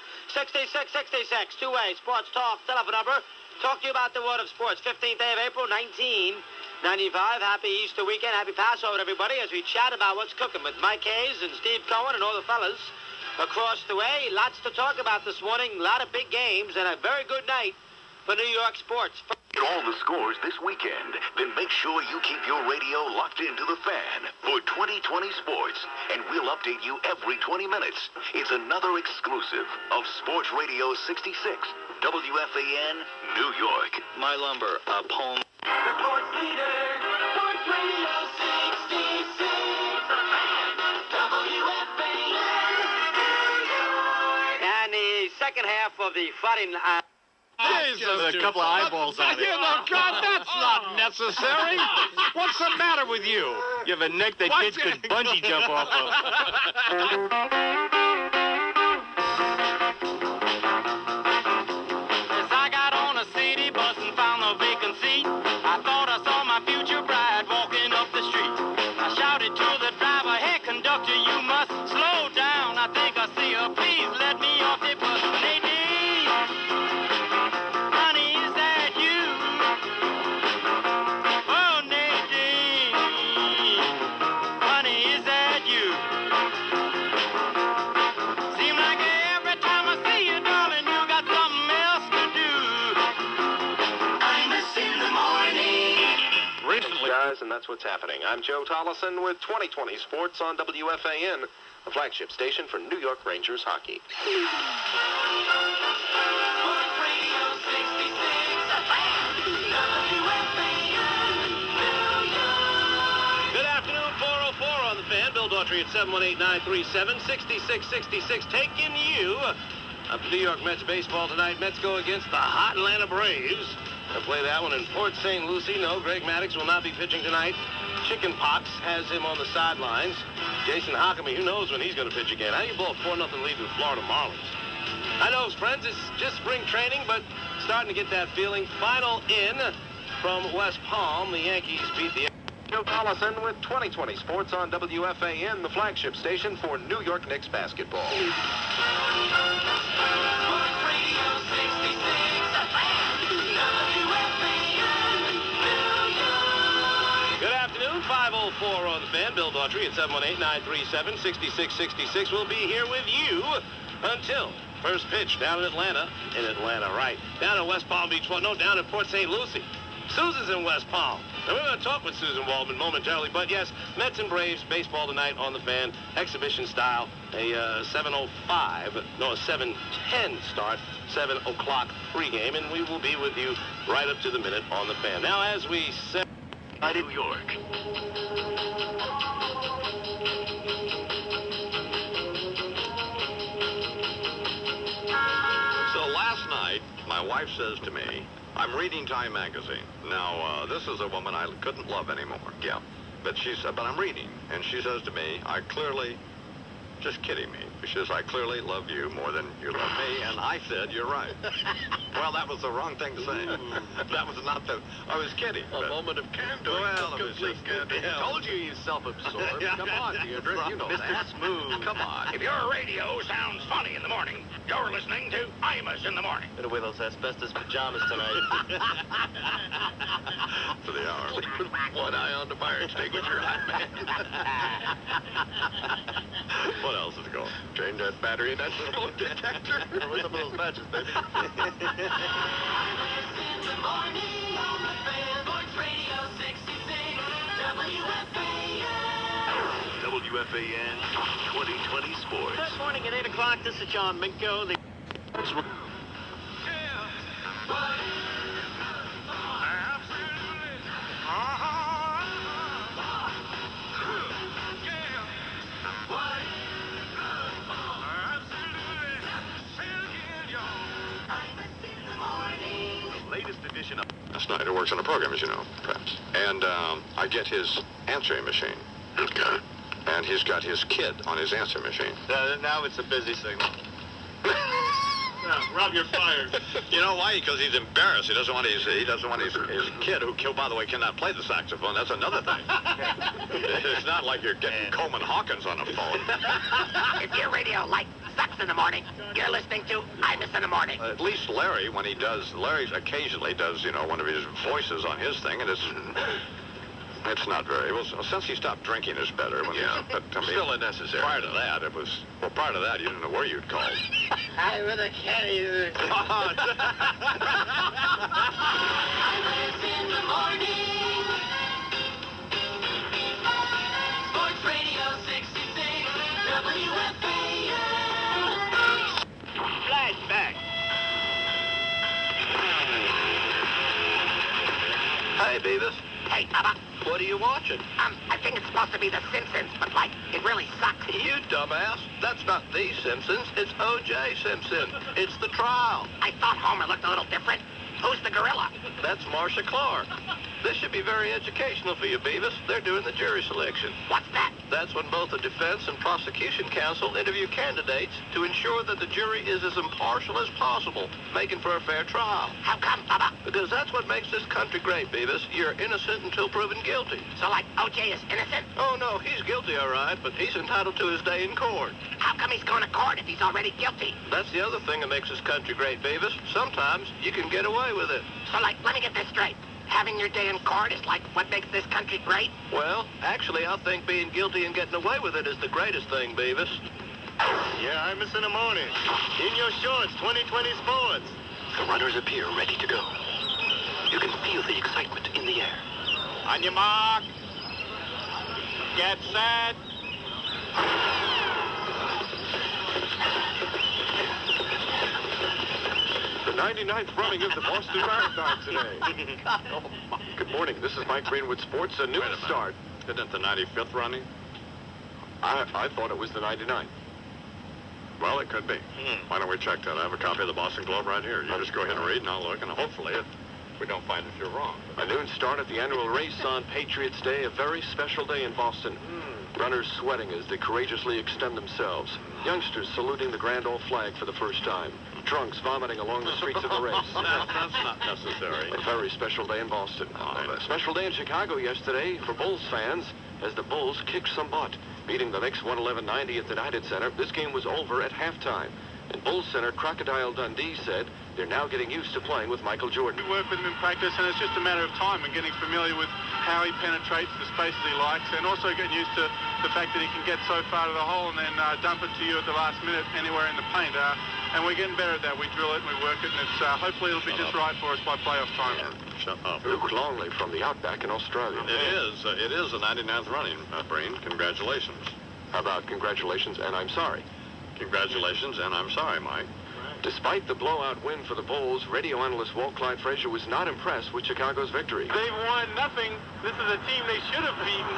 Two-way sports talk telephone number. Talk to you about the world of sports. 15th day of April, 1995. Happy Easter weekend. Happy Passover, everybody, as we chat about what's cooking with Mike Hayes and Steve Cohen and all the fellas across the way. Lots to talk about this morning. A lot of big games and a very good night for New York sports. Get all the scores this weekend. Then make sure you keep your radio locked into The Fan for 2020 Sports, and we'll update you every 20 minutes. It's another exclusive of Sports Radio 66, WFAN, New York. My lumber, a poem. The sports leader, Sports Radio 66, The Fan, WFAN, New York. And the second half of the Friday night. Jesus, a couple of eyeballs on it. Oh, God, that's not necessary. What's the matter with you? You have a neck that kids could bungee jump off of. As I got on a city bus and found a vacant seat, I thought I saw my future bride walking up the street. I shouted to the driver, "Hey, conductor, you must slow down. I think I see her. Please let me off the bus." Nadine, honey, is that you? Oh, Nadine, honey, is that you? Seem like every time I see you, darling, you got something else to do. I miss in the morning. Recently, guys, and that's what's happening. I'm Joe Tollison with 2020 Sports on WFAN, the flagship station for New York Rangers hockey. Sports Radio 66, The Fan, WFAN, New York. Good afternoon, 404 on The Fan. Bill Daughtry at 718-937-6666. Taking you up to New York Mets baseball tonight. Mets go against the hot Atlanta Braves. They'll play that one in Port St. Lucie. No, Greg Maddux will not be pitching tonight. Chicken pox has him on the sidelines. Jason Hockamy, who knows when he's going to pitch again. How do you blow a 4-0 lead to the Florida Marlins? I know, friends, it's just spring training, but starting to get that feeling. Final in from West Palm. The Yankees beat the... Joe Collison with 2020 Sports on WFAN, the flagship station for New York Knicks basketball. Sports Radio 66, The Fan, WFAN, New York. Good afternoon, 504 on The Fan. Bill Daughtry at 718-937-6666. We'll be here with you until first pitch down in Atlanta. In Atlanta, right. Down in West Palm Beach. Well, no, down in Port St. Lucie. Susan's in West Palm. And we're going to talk with Susan Waldman momentarily. But, yes, Mets and Braves baseball tonight on The Fan. Exhibition style. A 7:10 start. 7 o'clock pregame. And we will be with you right up to the minute on The Fan. Now, as we said... New York. So last night, my wife says to me, I'm reading Time magazine. Now, this is a woman I couldn't love anymore. Yeah. But she said, but I'm reading. And she says to me, I clearly just kidding me. She says, I clearly love you more than you love me, and I said, you're right. Well, that was the wrong thing to say. That was not the... I was kidding. A moment of candor. Well, it was just... I told you he's self-absorbed. Come on, Deirdre. You know Mr. that. Smooth. Come on. If your radio sounds funny in the morning, you're listening to Imus in the Morning. Better wear those asbestos pajamas tonight. For the hour. One eye on the fire extinguisher, hot man. What else is going? Change that battery in that smoke detector. Where's some of those matches, baby? In the morning on the fan, Sports Radio 66, WFAN. WFAN 2020 Sports. Good morning at 8 o'clock. This is John Minko. The Latest edition of... Snyder works on a program, as you know, perhaps. And I get his answering machine. Okay. And he's got his kid on his answering machine. Now it's a busy signal. Rob, you're fired. You know why? Because he's embarrassed. He doesn't want his kid, who by the way cannot play the saxophone. That's another thing. It's not like you're getting Coleman Hawkins on the phone. If your radio light sucks in the morning, you're listening to Imus in the Morning. At least Larry, when he does, Larry occasionally does, one of his voices on his thing, and it's not very, well, since he stopped drinking is better. But I mean, Still unnecessary. Prior to that, you didn't know where you'd called. I really can't either. Imus in the Morning. Sports Radio 66, WFAN. flashback. Hey, Beavis. Hey, Bubba. What are you watching? I think it's supposed to be The Simpsons, but, it really sucks. You dumbass. That's not The Simpsons. It's O.J. Simpson. It's the trial. I thought Homer looked a little different. Who's the gorilla? That's Marcia Clark. This should be very educational for you, Beavis. They're doing the jury selection. What's that? That's when both the defense and prosecution counsel interview candidates to ensure that the jury is as impartial as possible, making for a fair trial. How come, Bubba? Because that's what makes this country great, Beavis. You're innocent until proven guilty. So, O.J. is innocent? Oh, no, he's guilty, all right, but he's entitled to his day in court. How come he's going to court if he's already guilty? That's the other thing that makes this country great, Beavis. Sometimes you can get away with it. So, let me get this straight. Having your day in court is what makes this country great? Well, actually, I think being guilty and getting away with it is the greatest thing, Beavis. Yeah, Imus in the Morning. In your shorts, 2020 Sports. The runners appear ready to go. You can feel the excitement in the air. On your mark. Get set. The 99th running of the Boston Marathon today. Good morning. This is Mike Breen with Sports. A new start. Isn't it the 95th running? I thought it was the 99th. Well, it could be. Why don't we check that? I have a copy of the Boston Globe right here. You just go ahead and read, and I'll look, and hopefully we don't find if you're wrong. A noon start at the annual race on Patriots Day, a very special day in Boston. Runners sweating as they courageously extend themselves. Youngsters saluting the Grand Old Flag for the first time. Drunks vomiting along the streets of the race. That's not necessary. A very special day in Boston. A special day in Chicago yesterday for Bulls fans as the Bulls kicked some butt, beating the Knicks 111-90 at the United Center. This game was over at halftime. And Bulls center Crocodile Dundee said they're now getting used to playing with Michael Jordan. We work with him in practice, and it's just a matter of time and getting familiar with how he penetrates the spaces he likes, and also getting used to the fact that he can get so far to the hole and then dump it to you at the last minute anywhere in the paint. And we're getting better at that. We drill it and we work it, and it's hopefully it'll be just right for us by playoff time. Shut up. Luke Longley from the Outback in Australia. It is the 99th running, Breen. Congratulations. How about congratulations and I'm sorry? Congratulations and I'm sorry, Mike. Despite the blowout win for the Bulls, radio analyst Walt Clyde Frazier was not impressed with Chicago's victory. They've won nothing. This is a team they should have beaten.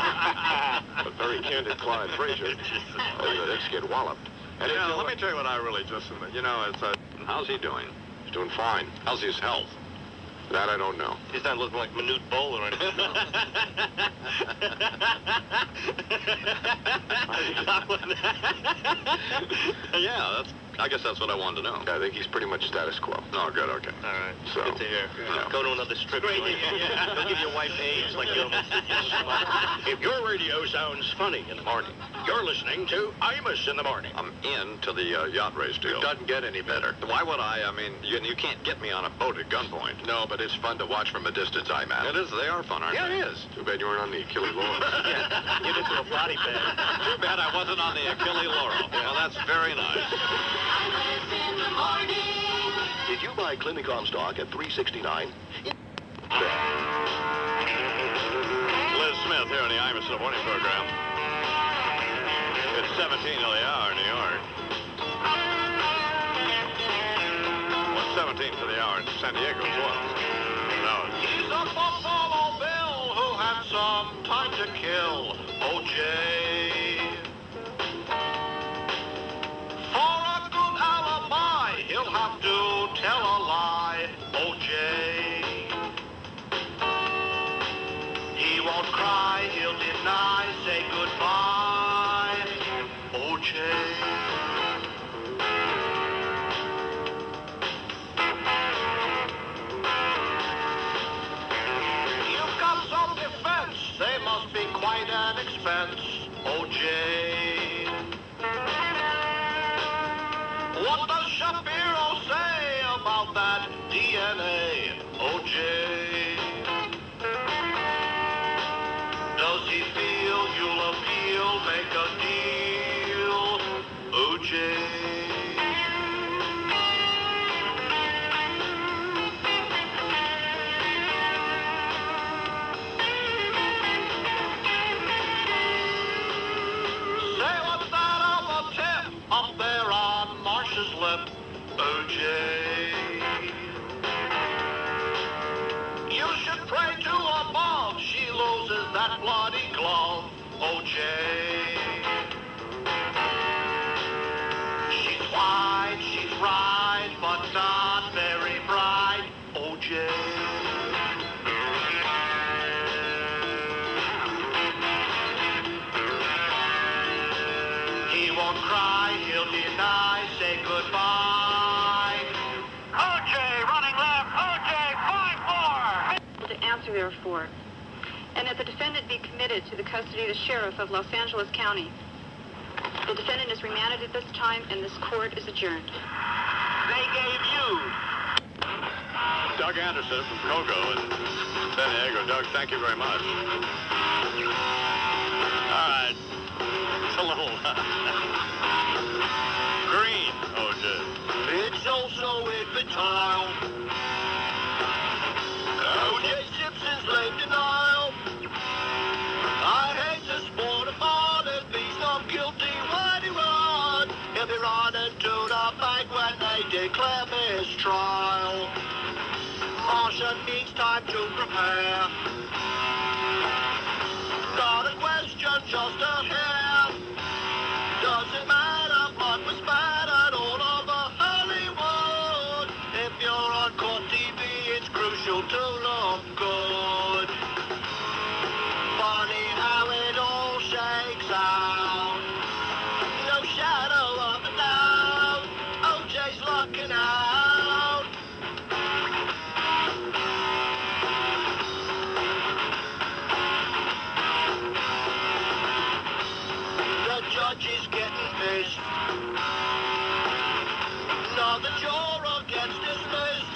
But very candid Clyde Frazier. The Knicks get walloped. And let me tell you what I really just, it's how's he doing? He's doing fine. How's his health? That I don't know. He's not looking like Manute Bol or anything. Yeah, I guess that's what I wanted to know. I think he's pretty much status quo. Oh, good, okay. All right. So, good to hear. Yeah. Go to another strip joint. They'll give your wife AIDS like you. If your radio sounds funny in the morning, you're listening to Imus in the Morning. I'm into the yacht race deal. It doesn't get any better. Why would I? I mean, you can't get me on a boat at gunpoint. No, but it's fun to watch from a distance, IMAX. It is. They are fun, aren't they? Yeah, it is. Too bad you weren't on the Achille Laurel. Get into a body bag. Too bad I wasn't on the Achille Laurel. Well, that's very nice. Did you buy Clinicom stock at $3.69? Liz Smith here in the Imus in the Morning program. It's 17 to the hour in New York. Well, 17 to the hour in San Diego as well. No. He's a Buffalo Bill who had some time to kill. OJ. For a good alibi, he'll have to tell a lie. OJ. He won't cry, he'll deny, say goodbye. OJ. You've got some defense, they must be quite an expense. OJ. What does Shapiro say about that DNA? OJ. Does he feel you'll appeal, make a deal? OJ. Say what's that other tip up there on Marsh's lip? OJ. You should pray to above. She loses that bloody glove. OJ. She's white, she's right, but not very bright. OJ. He won't cry, he'll deny, say goodbye. OJ running left, OJ 5-4. To answer, therefore, and that the defendant be committed to the custody of the sheriff of Los Angeles County. The defendant is remanded at this time, and this court is adjourned. They gave you. Doug Anderson from Kogo in San Diego. Doug, thank you very much. All right. It's a little green, OJ. It's also infantile. OJ Simpson's late denial. I hate the sport of modern beast. I'm guilty when he run. He'll be running to the bank when they declare mistrial. Martian needs time to prepare. Not a question, just a hair. Doesn't matter, but was battered all over Hollywood. If you're on court TV, it's crucial to look good. Funny how it all shakes out. No shadow of a doubt. OJ's looking out. The judge is getting pissed. Another juror gets dismissed.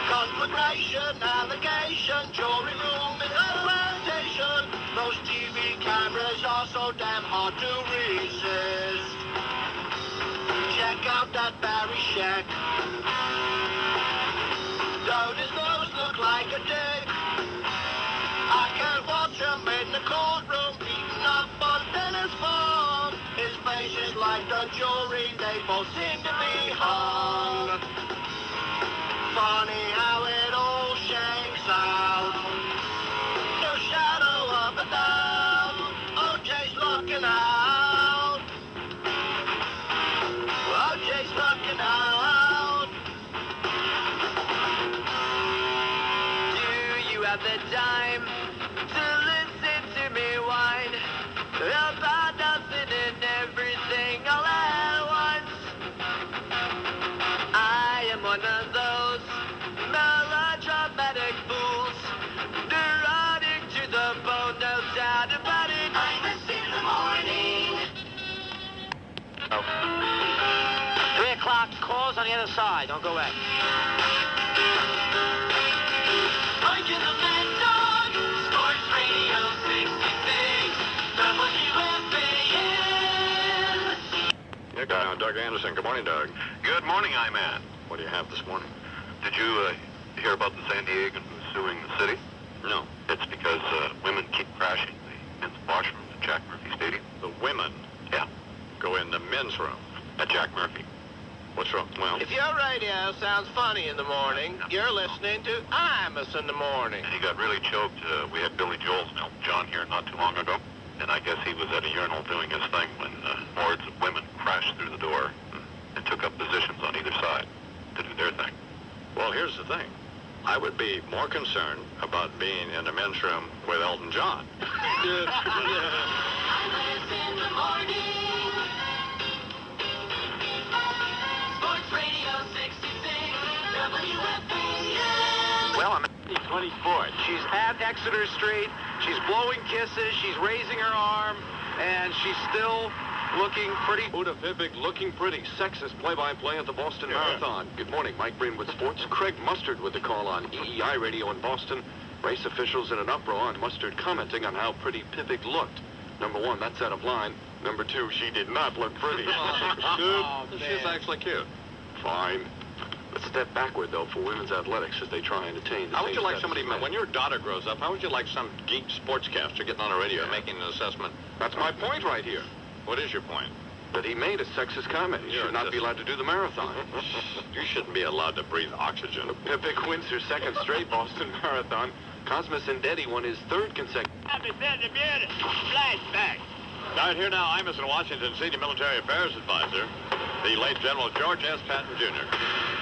Conflagration, allegation, jury room is a plantation. Those TV cameras are so damn hard to resist. Check out that Barry Shack. Don't his nose look like a dick? I can't watch him in the courtroom beaten up on tennis form. His face is like the jury, they both seem to be hung. Funny how it all shakes out. No shadow of a doubt. OJ's looking out. OJ's looking out. got the time to listen to me whine about nothing and everything all at once. I am one of those melodramatic fools, neurotic to the bone, no doubt about it. Imus in the morning. 3 o'clock, calls on the other side. Don't go away. Mike and the Mad Dog, Sports Radio 66, WFAN. Yeah, Doug Anderson. Good morning, Doug. Good morning, I-Man. What do you have this morning? Did you hear about the San Diegan who's suing the city? No. It's because women keep crashing the men's washrooms at Jack Murphy Stadium. The women? Yeah. Go in the men's room At Jack Murphy. What's wrong? Well, If your radio sounds funny in the morning, you're listening to Imus in the morning. And he got really choked. We had Billy Joel's Elton John here not too long ago. And I guess he was at a urinal doing his thing when hordes of women crashed through the door and took up positions on either side to do their thing. well, here's the thing. I would be more concerned about being in the men's room with Elton John. Imus in the morning. Sports Radio 66, WFAN. Well, I'm 24th. She's at Exeter Street. She's blowing kisses. She's raising her arm. And she's still looking pretty. Buddha Vivek looking pretty. Sexist play-by-play at the Boston Marathon. Good morning. Mike Breen with sports. Craig Mustard with the call on EEI radio in Boston. Race officials in an uproar on Mustard commenting on how pretty Vivek looked. Number one, that's out of line. Number two, she did not look pretty. She's actually cute. Fine. Let's step backward, though, for women's athletics as they try and attain the How would you same like status somebody, as men. when your daughter grows up, how would you like some geek sportscaster getting on the radio and making an assessment? That's my point right here. What is your point? That he made a sexist comment. He should not be allowed to do the marathon. You shouldn't be allowed to breathe oxygen. Vivek wins her second straight Boston Marathon. Cosmas Indetti won his third consecutive. Flashback. Right here now, Imus in Washington, Senior Military Affairs Advisor, the late General George S. Patton, Jr.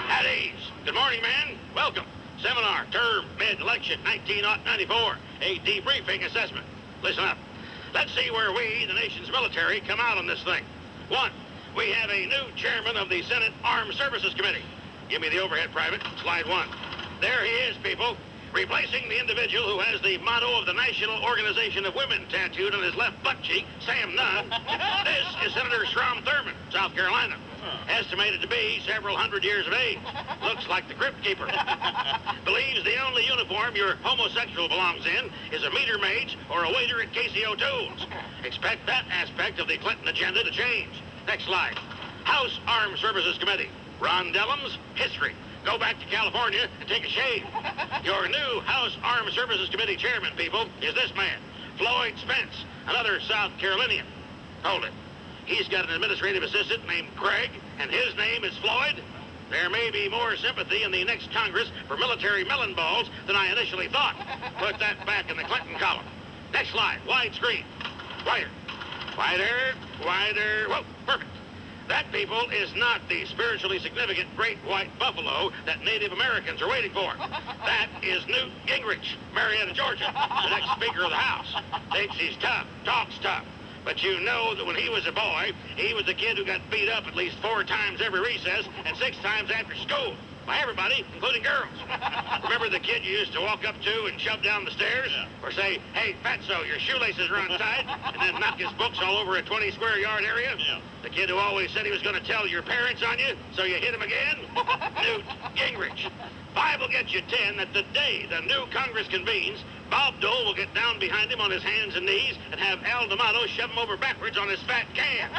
At ease. Good morning, man. Welcome. Seminar, term, mid-election, 1994. A debriefing assessment. Listen up. Let's see where we, the nation's military, come out on this thing. 1, we have a new chairman of the Senate Armed Services Committee. Give me the overhead, Private. Slide 1. There he is, people. Replacing the individual who has the motto of the National Organization of Women tattooed on his left butt cheek, Sam Nunn. This is Senator Strom Thurmond, South Carolina. Estimated to be several hundred years of age. Looks like the Crypt Keeper. Believes the only uniform your homosexual belongs in is a meter maid's or a waiter at Casey O'Toole's. Expect that aspect of the Clinton agenda to change. Next slide. House Armed Services Committee. Ron Dellums, history. Go back to California and take a shave. Your new House Armed Services Committee chairman, people, is this man, Floyd Spence, another South Carolinian. Hold it. He's got an administrative assistant named Craig, and his name is Floyd. There may be more sympathy in the next Congress for military melon balls than I initially thought. Put that back in the Clinton column. Next slide. Widescreen. Wider. Wider. Wider. Whoa, perfect. That, people, is not the spiritually significant great white buffalo that Native Americans are waiting for. That is Newt Gingrich, Marietta, Georgia, the next Speaker of the House. Thinks he's tough, talks tough. But you know that when he was a boy, he was the kid who got beat up at least 4 times every recess and 6 times after school. By everybody, including girls. Remember the kid you used to walk up to and shove down the stairs? Yeah. Or say, hey, fatso, your shoelaces are untied, and then knock his books all over a 20-square-yard area? Yeah. The kid who always said he was going to tell your parents on you, so you hit him again? Newt Gingrich. 5 will get you 10 that the day the new Congress convenes, Bob Dole will get down behind him on his hands and knees and have Al D'Amato shove him over backwards on his fat can.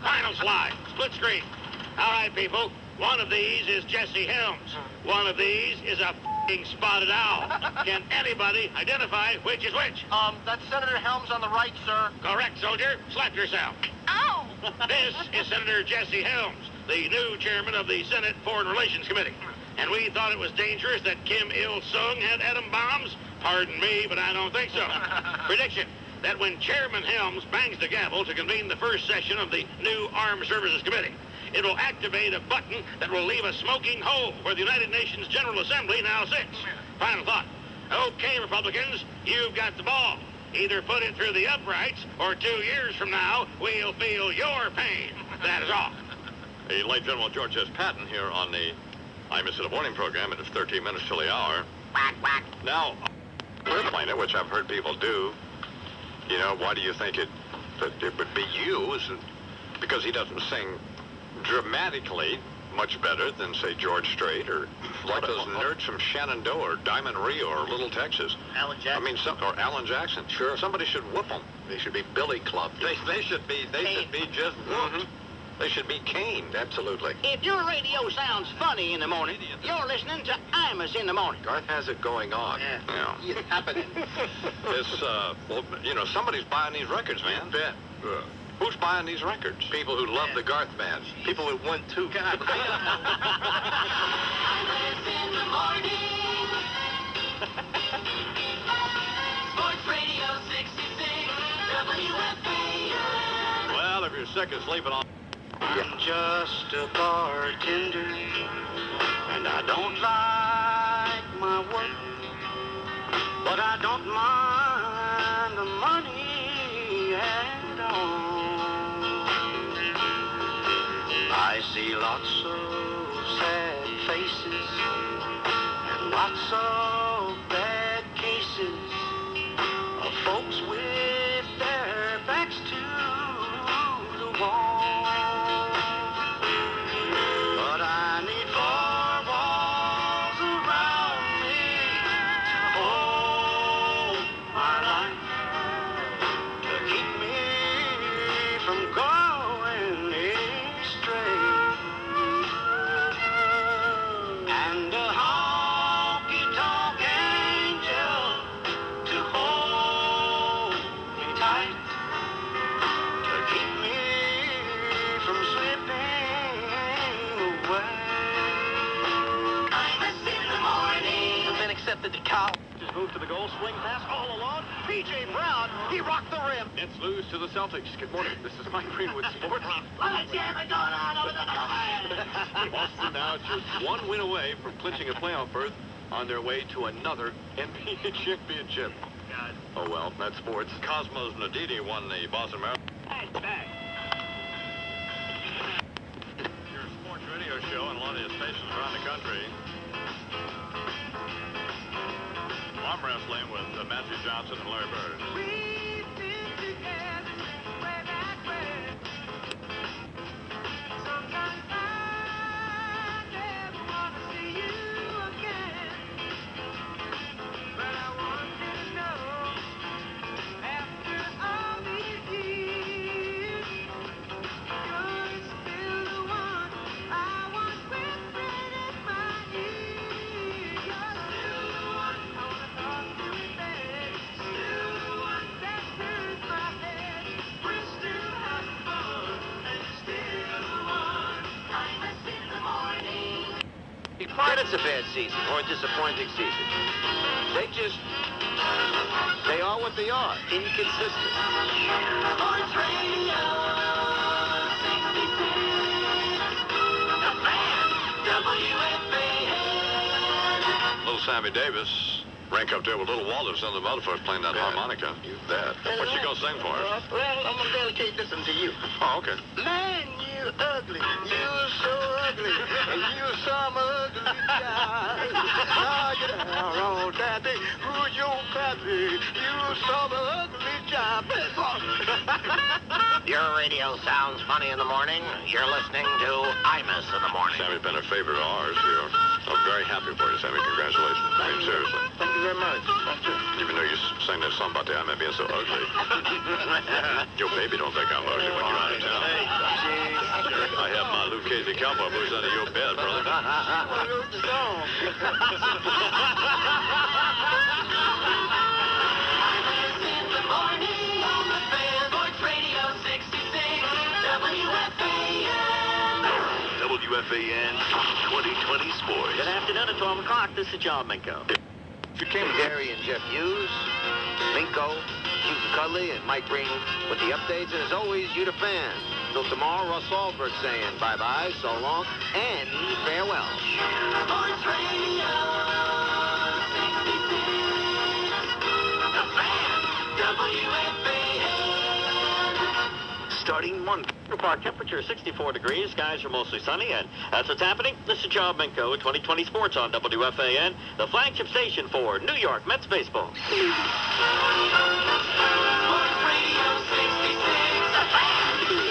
Final slide. Split screen. All right, people. One of these is Jesse Helms. One of these is a f***ing spotted owl. Can anybody identify which is which? That's Senator Helms on the right, sir. Correct, soldier. Slap yourself. Ow! This is Senator Jesse Helms, the new chairman of the Senate Foreign Relations Committee. And we thought it was dangerous that Kim Il-sung had atom bombs. Pardon me, but I don't think so. Prediction. That when Chairman Helms bangs the gavel to convene the first session of the new Armed Services Committee, it will activate a button that will leave a smoking hole where the United Nations General Assembly now sits. Final thought. Okay, Republicans, you've got the ball. Either put it through the uprights, or 2 years from now, we'll feel your pain. That is all. The late General George S. Patton here on the I'm in the Morning program, and it's 13 minutes till the hour. Quack, quack. Now, airplane it, which I've heard people do. You know, why do you think that it would be you? Is it because he doesn't sing dramatically much better than, say, George Strait, or like those nerds from Shenandoah, or Diamond Rio, or Little Texas? Alan Jackson. I mean, or Alan Jackson. Sure. Somebody should whoop them. They should be Billy Clubbed. They should be just whooped. They should be caned. Absolutely. If your radio sounds funny in the morning, you're listening to Imus in the Morning. Garth has it going on. Yeah. It's happening. This, well, you know, somebody's buying these records, man. Bet. Who's buying these records? People who love the Garth band. People who want to. Imus in the Morning. Sports Radio 66, WFAN. Well, if you're sick of sleeping on... I'm just a bartender, and I don't like my work, but I don't mind the money at all. I see lots of sad faces and lots of bad cases of folks with their backs to the wall. The cow just moved to the goal, swing pass all along. P.J. Brown, he rocked the rim. It's lose to the Celtics. Good morning. This is Mike Breen with Sports. Let's jam it going on over the Boston now just one win away from clinching a playoff berth on their way to another NBA championship. God. Oh, well, that's sports. Cosmos Naditi won the Boston Marathon. Back. Your sports radio show and a lot of the stations around the country. Arm wrestling with Matthew Johnson and Larry Bird. We've been together way back when. Sometimes I never want to see you again. But I want you to know, after all these years, you're still the one I want whispering in my ear. You're still the one I want to talk to in bed. Still the one that turns my head. We're still having fun, and still the one Imus in the Morning. It's a bad season or a disappointing season. They are what they are. Inconsistent. Sports Radio 66. The Fan, WFAN. Little Sammy Davis, rank up there with Little Walters and the Motherfuckers playing that harmonica. You bet. What you gonna sing for us? Well, I'm gonna dedicate this one to you. Oh, okay. Man, you ugly. You so ugly. And you some ugly guy. Now you're down on daddy. Who's your pappy? You some ugly job. Your radio sounds funny in the morning. You're listening to Imus in the Morning. Sammy's been a favorite of ours here. I'm very happy for you, Sammy. Congratulations. I mean, seriously. Thank you very much. Thank you. Even though you sang that song about the I'm being so ugly. Your baby don't think I'm ugly when you're out of town. I have my Luke Casey cowboy boots under your bed, brother. I wrote the song. Imus in the Morning on the Fan. Sports Radio 66, WFAN. WFAN 2020 Sports. Good afternoon at 12 o'clock. This is John Minko. Gary and Jeff Hughes, Minko, Cute and Cuddly, and Mike Breen with the updates. And as always, you the fan. Till tomorrow, Russ Alberg saying bye-bye, so long, and farewell. Sports Radio 66. Starting Monday. Park temperature 64 degrees. Skies are mostly sunny, and that's what's happening. This is Joe Minko, 2020 Sports on WFAN, the flagship station for New York Mets baseball. Sports Radio 66,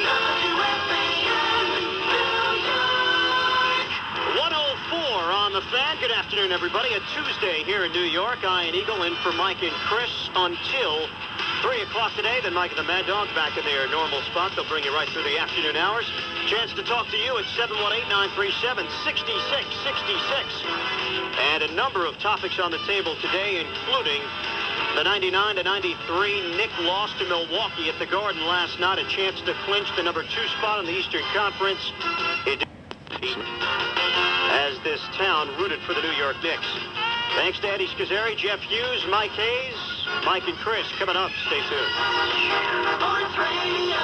WFAN, New York. 104 on the Fan. Good afternoon, everybody. A Tuesday here in New York. Ian Eagle in for Mike and Chris until 3 o'clock today. Then Mike and the Mad Dogs back in their normal spot. They'll bring you right through the afternoon hours. Chance to talk to you at 718-937-6666. And a number of topics on the table today, including the 99-93 Knick loss to Milwaukee at the Garden last night. A chance to clinch the number 2 spot in the Eastern Conference. As this town rooted for the New York Knicks. Thanks to Eddie Scazzeri, Jeff Hughes, Mike Hayes, Mike and Chris coming up. Stay tuned. Sports Radio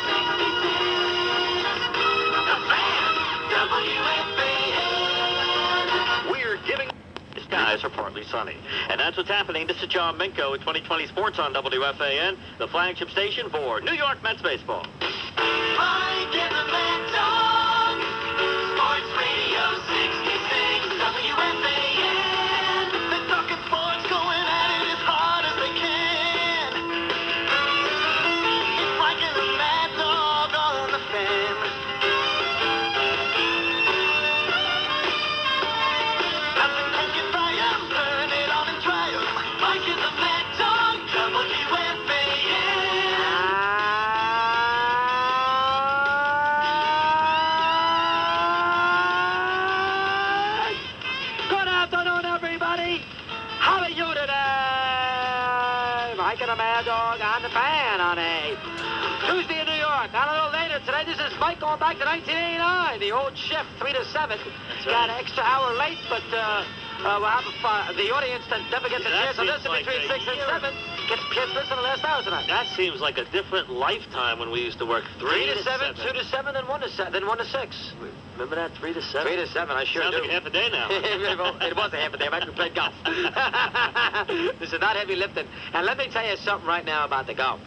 66, the Fan, WFAN. We're giving the skies are partly sunny. And that's what's happening. This is John Minko at 2020 Sports on WFAN, the flagship station for New York Mets baseball. Mike and the Mad Dog. Sports Radio 66, WFAN. They're talking sports, going at it as hard as they can. It's Mike and the Mad Dog on the Fan. Nothing can get by 'em, turn it on and try 'em. Mike and the Mad Dog, WFAN. Good afternoon, everybody. How are you today? Mike and the Mad Dog on the Fan on a Tuesday in New York. And a little later today, this is Mike going back to 1989. The old shift, 3 to 7. Got an extra hour late, but we'll have the audience that never gets a chance to listen like between a 6 and 7. Gets a chance to listen to the last hour tonight. That seems like a different lifetime when we used to work 3 to 7, 2 to 7, then 1 to 7, then 1 to 6. Remember that? 3 to 7? 3 to 7, I sure Sounds do. like half a day now. It was a half a day. Mike, we played golf. This is not heavy lifting. And let me tell you something right now about the golf.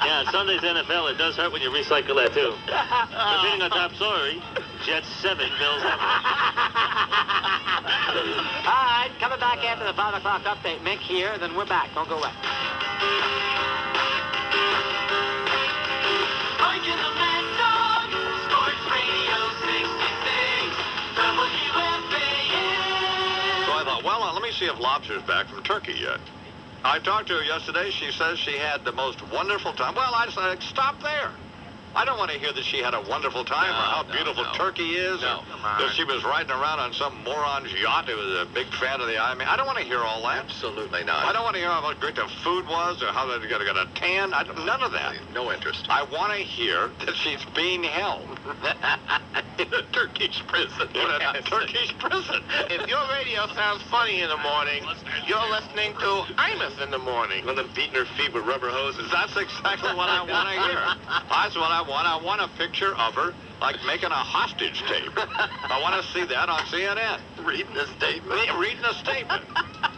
Yeah, Sunday's NFL, it does hurt when you recycle that, too. Competing on top story, Jets 7, Bills 7. All right, coming back after the 5 o'clock update. Mick here, then we're back. Don't go away. Mike and the Mad Dog, Sports Radio 66, WFAN. So I thought, well, let me see if Lobster's back from Turkey yet. I talked to her yesterday. She says she had the most wonderful time. Well, I said, stop there. I don't want to hear that she had a wonderful time or how beautiful Turkey is or that she was riding around on some moron's yacht who was a big fan of the I mean, I don't want to hear all that. Absolutely not. I don't want to hear how great the food was or how they got a tan. None of that. No interest. I want to hear that she's being held in a Turkish prison. In a Turkish prison. If your radio sounds funny in the morning, you're listening to Imus in the morning. And then beating her feet with rubber hoses. That's exactly what I want to hear. That's what I want. I want a picture of her, like making a hostage tape. I want to see that on CNN. Reading a statement. Yeah, reading a statement.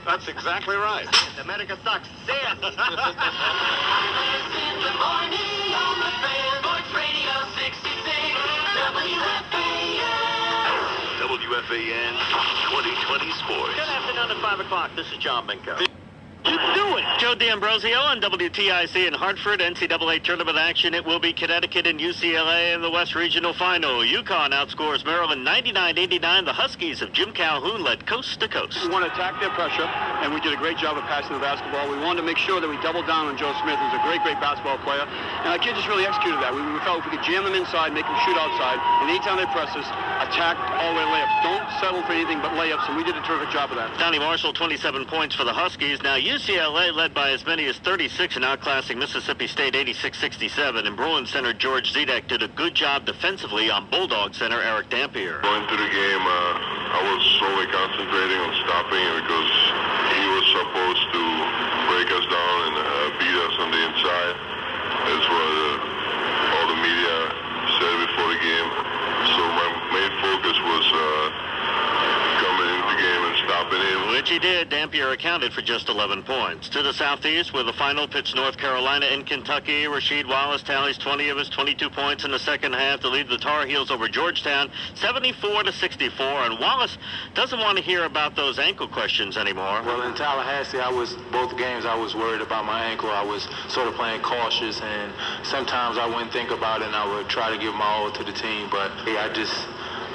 That's exactly right. America sucks. See it. Imus in the morning on the Fan, Sports Radio 66, WFAN. WFAN 2020 Sports. Good afternoon at 5 o'clock. This is John Minko. You do it. Joe D'Ambrosio on WTIC in Hartford. NCAA tournament action. It will be Connecticut and UCLA in the West Regional Final. UConn outscores Maryland 99-89. The Huskies of Jim Calhoun led coast to coast. We want to attack their pressure, and we did a great job of passing the basketball. We wanted to make sure that we doubled down on Joe Smith, who's a great, great basketball player. And our kids just really executed that. We felt if we could jam them inside, make them shoot outside, and anytime they press us, attack all the way layups. Don't settle for anything but layups, and we did a terrific job of that. Donnie Marshall, 27 points for the Huskies. Now, UCLA led by as many as 36 and outclassing Mississippi State 86-67. And Bruin center George Zedek did a good job defensively on Bulldog center Eric Dampier. Going through the game, I was solely concentrating on stopping him because he was supposed to break us down and beat us on the inside. That's what all the media said before the game. So my main focus was coming into the game and stopping him. Which he she did. Dampier accounted for just 11 points. To the southeast, where the final pitched North Carolina and Kentucky, Rasheed Wallace tallies 20 of his 22 points in the second half to lead the Tar Heels over Georgetown, 74-64. And Wallace doesn't want to hear about those ankle questions anymore. Well, in Tallahassee, both games I was worried about my ankle. I was sort of playing cautious, and sometimes I wouldn't think about it, and I would try to give my all to the team. But I just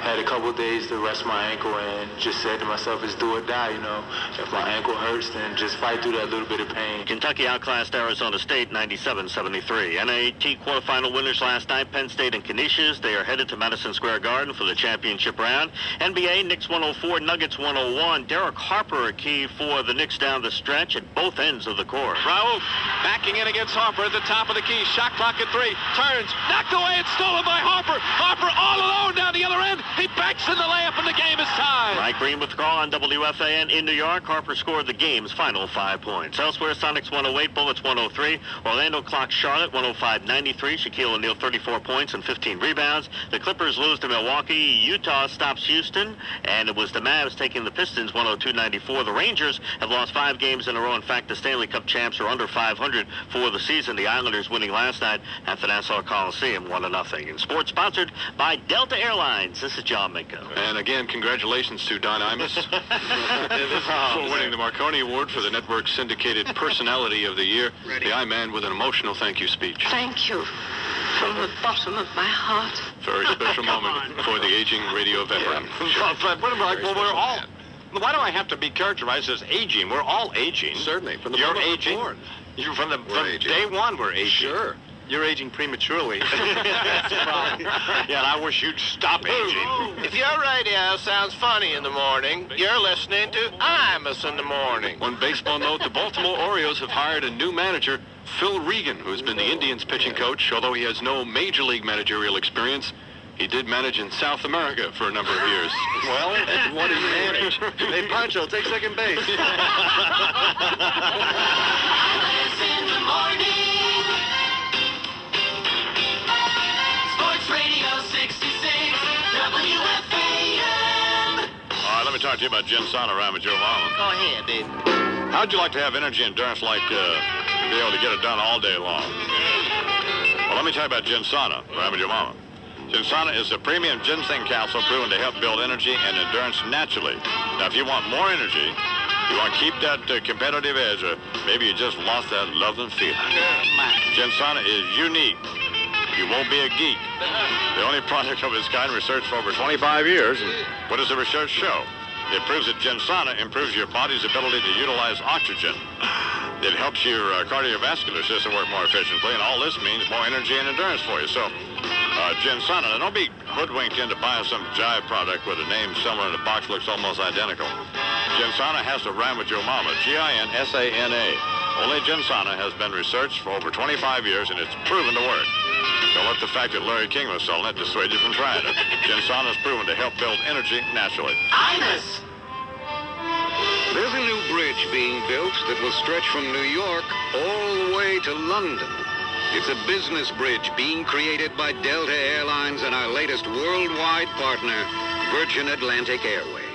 had a couple of days to rest my ankle and just said to myself, it's do or die, you know. If my ankle hurts, then just fight through that little bit of pain. Kentucky outclassed Arizona State 97-73. NAT quarterfinal winners last night, Penn State and Canisius. They are headed to Madison Square Garden for the championship round. NBA, Knicks 104, Nuggets 101. Derek Harper a key for the Knicks down the stretch at both ends of the court. Raouf backing in against Harper at the top of the key. Shot clock at 3. Turns. Knocked away. It's stolen by Harper. Harper all alone down the other end. He backs in the layup, and the game is tied. Mike Breen with the call on WFAN in New York. Harper scored the game's final 5 points. Elsewhere, Sonics 108, Bullets 103. Orlando clocked Charlotte 105-93. Shaquille O'Neal 34 points and 15 rebounds. The Clippers lose to Milwaukee. Utah stops Houston, and it was the Mavs taking the Pistons 102-94. The Rangers have lost 5 games in a row. In fact, the Stanley Cup champs are under 500 for the season. The Islanders winning last night at the Nassau Coliseum 1-0. In sports sponsored by Delta Airlines. This is John Minko. And again, congratulations to Don Imus for winning the Marconi Award for the network's syndicated personality of the year. The I-Man with an emotional thank you speech. Thank you from the bottom of my heart. Very special moment for the aging radio veteran. Well, we're all... Why do I have to be characterized as aging? We're all aging. Certainly. From the You're moment we're aging. born. You're from day one, we're aging. Sure. You're aging prematurely. That's the problem. Yeah, and I wish you'd stop aging. If your radio sounds funny in the morning, you're listening to Imus in the morning. One baseball note, the Baltimore Orioles have hired a new manager, Phil Regan, who's been the Indians pitching coach. Although he has no major league managerial experience, he did manage in South America for a number of years. Well, what did he manage? Hey, Pancho, take second base. Imus in the morning. Sports Radio 66, WFAN. All right, let me talk to you about Ginsana Ramage Mama. Go ahead, baby. How'd you like to have energy and endurance like be able to get it done all day long? Well, let me tell you about Ginsana Ramage Mama. Ginsana is a premium ginseng capsule proven to help build energy and endurance naturally. Now, if you want more energy, you want to keep that competitive edge, or maybe you just lost that love and feeling. Ginsana is unique. You won't be a geek. The only product of its kind researched for over 25 years. And what does the research show? It proves that Ginsana improves your body's ability to utilize oxygen. It helps your cardiovascular system work more efficiently, and all this means more energy and endurance for you. So, Ginsana, now don't be hoodwinked into buying some jive product with a name somewhere in the box looks almost identical. Ginsana has the Ramage Mama, Ginsana. Only Ginsana has been researched for over 25 years, and it's proven to work. Don't let the fact that Larry King was selling it dissuade you from trying it. Ginsana is proven to help build energy naturally. Imus. There's a new bridge being built that will stretch from New York all the way to London. It's a business bridge being created by Delta Airlines and our latest worldwide partner, Virgin Atlantic Airways.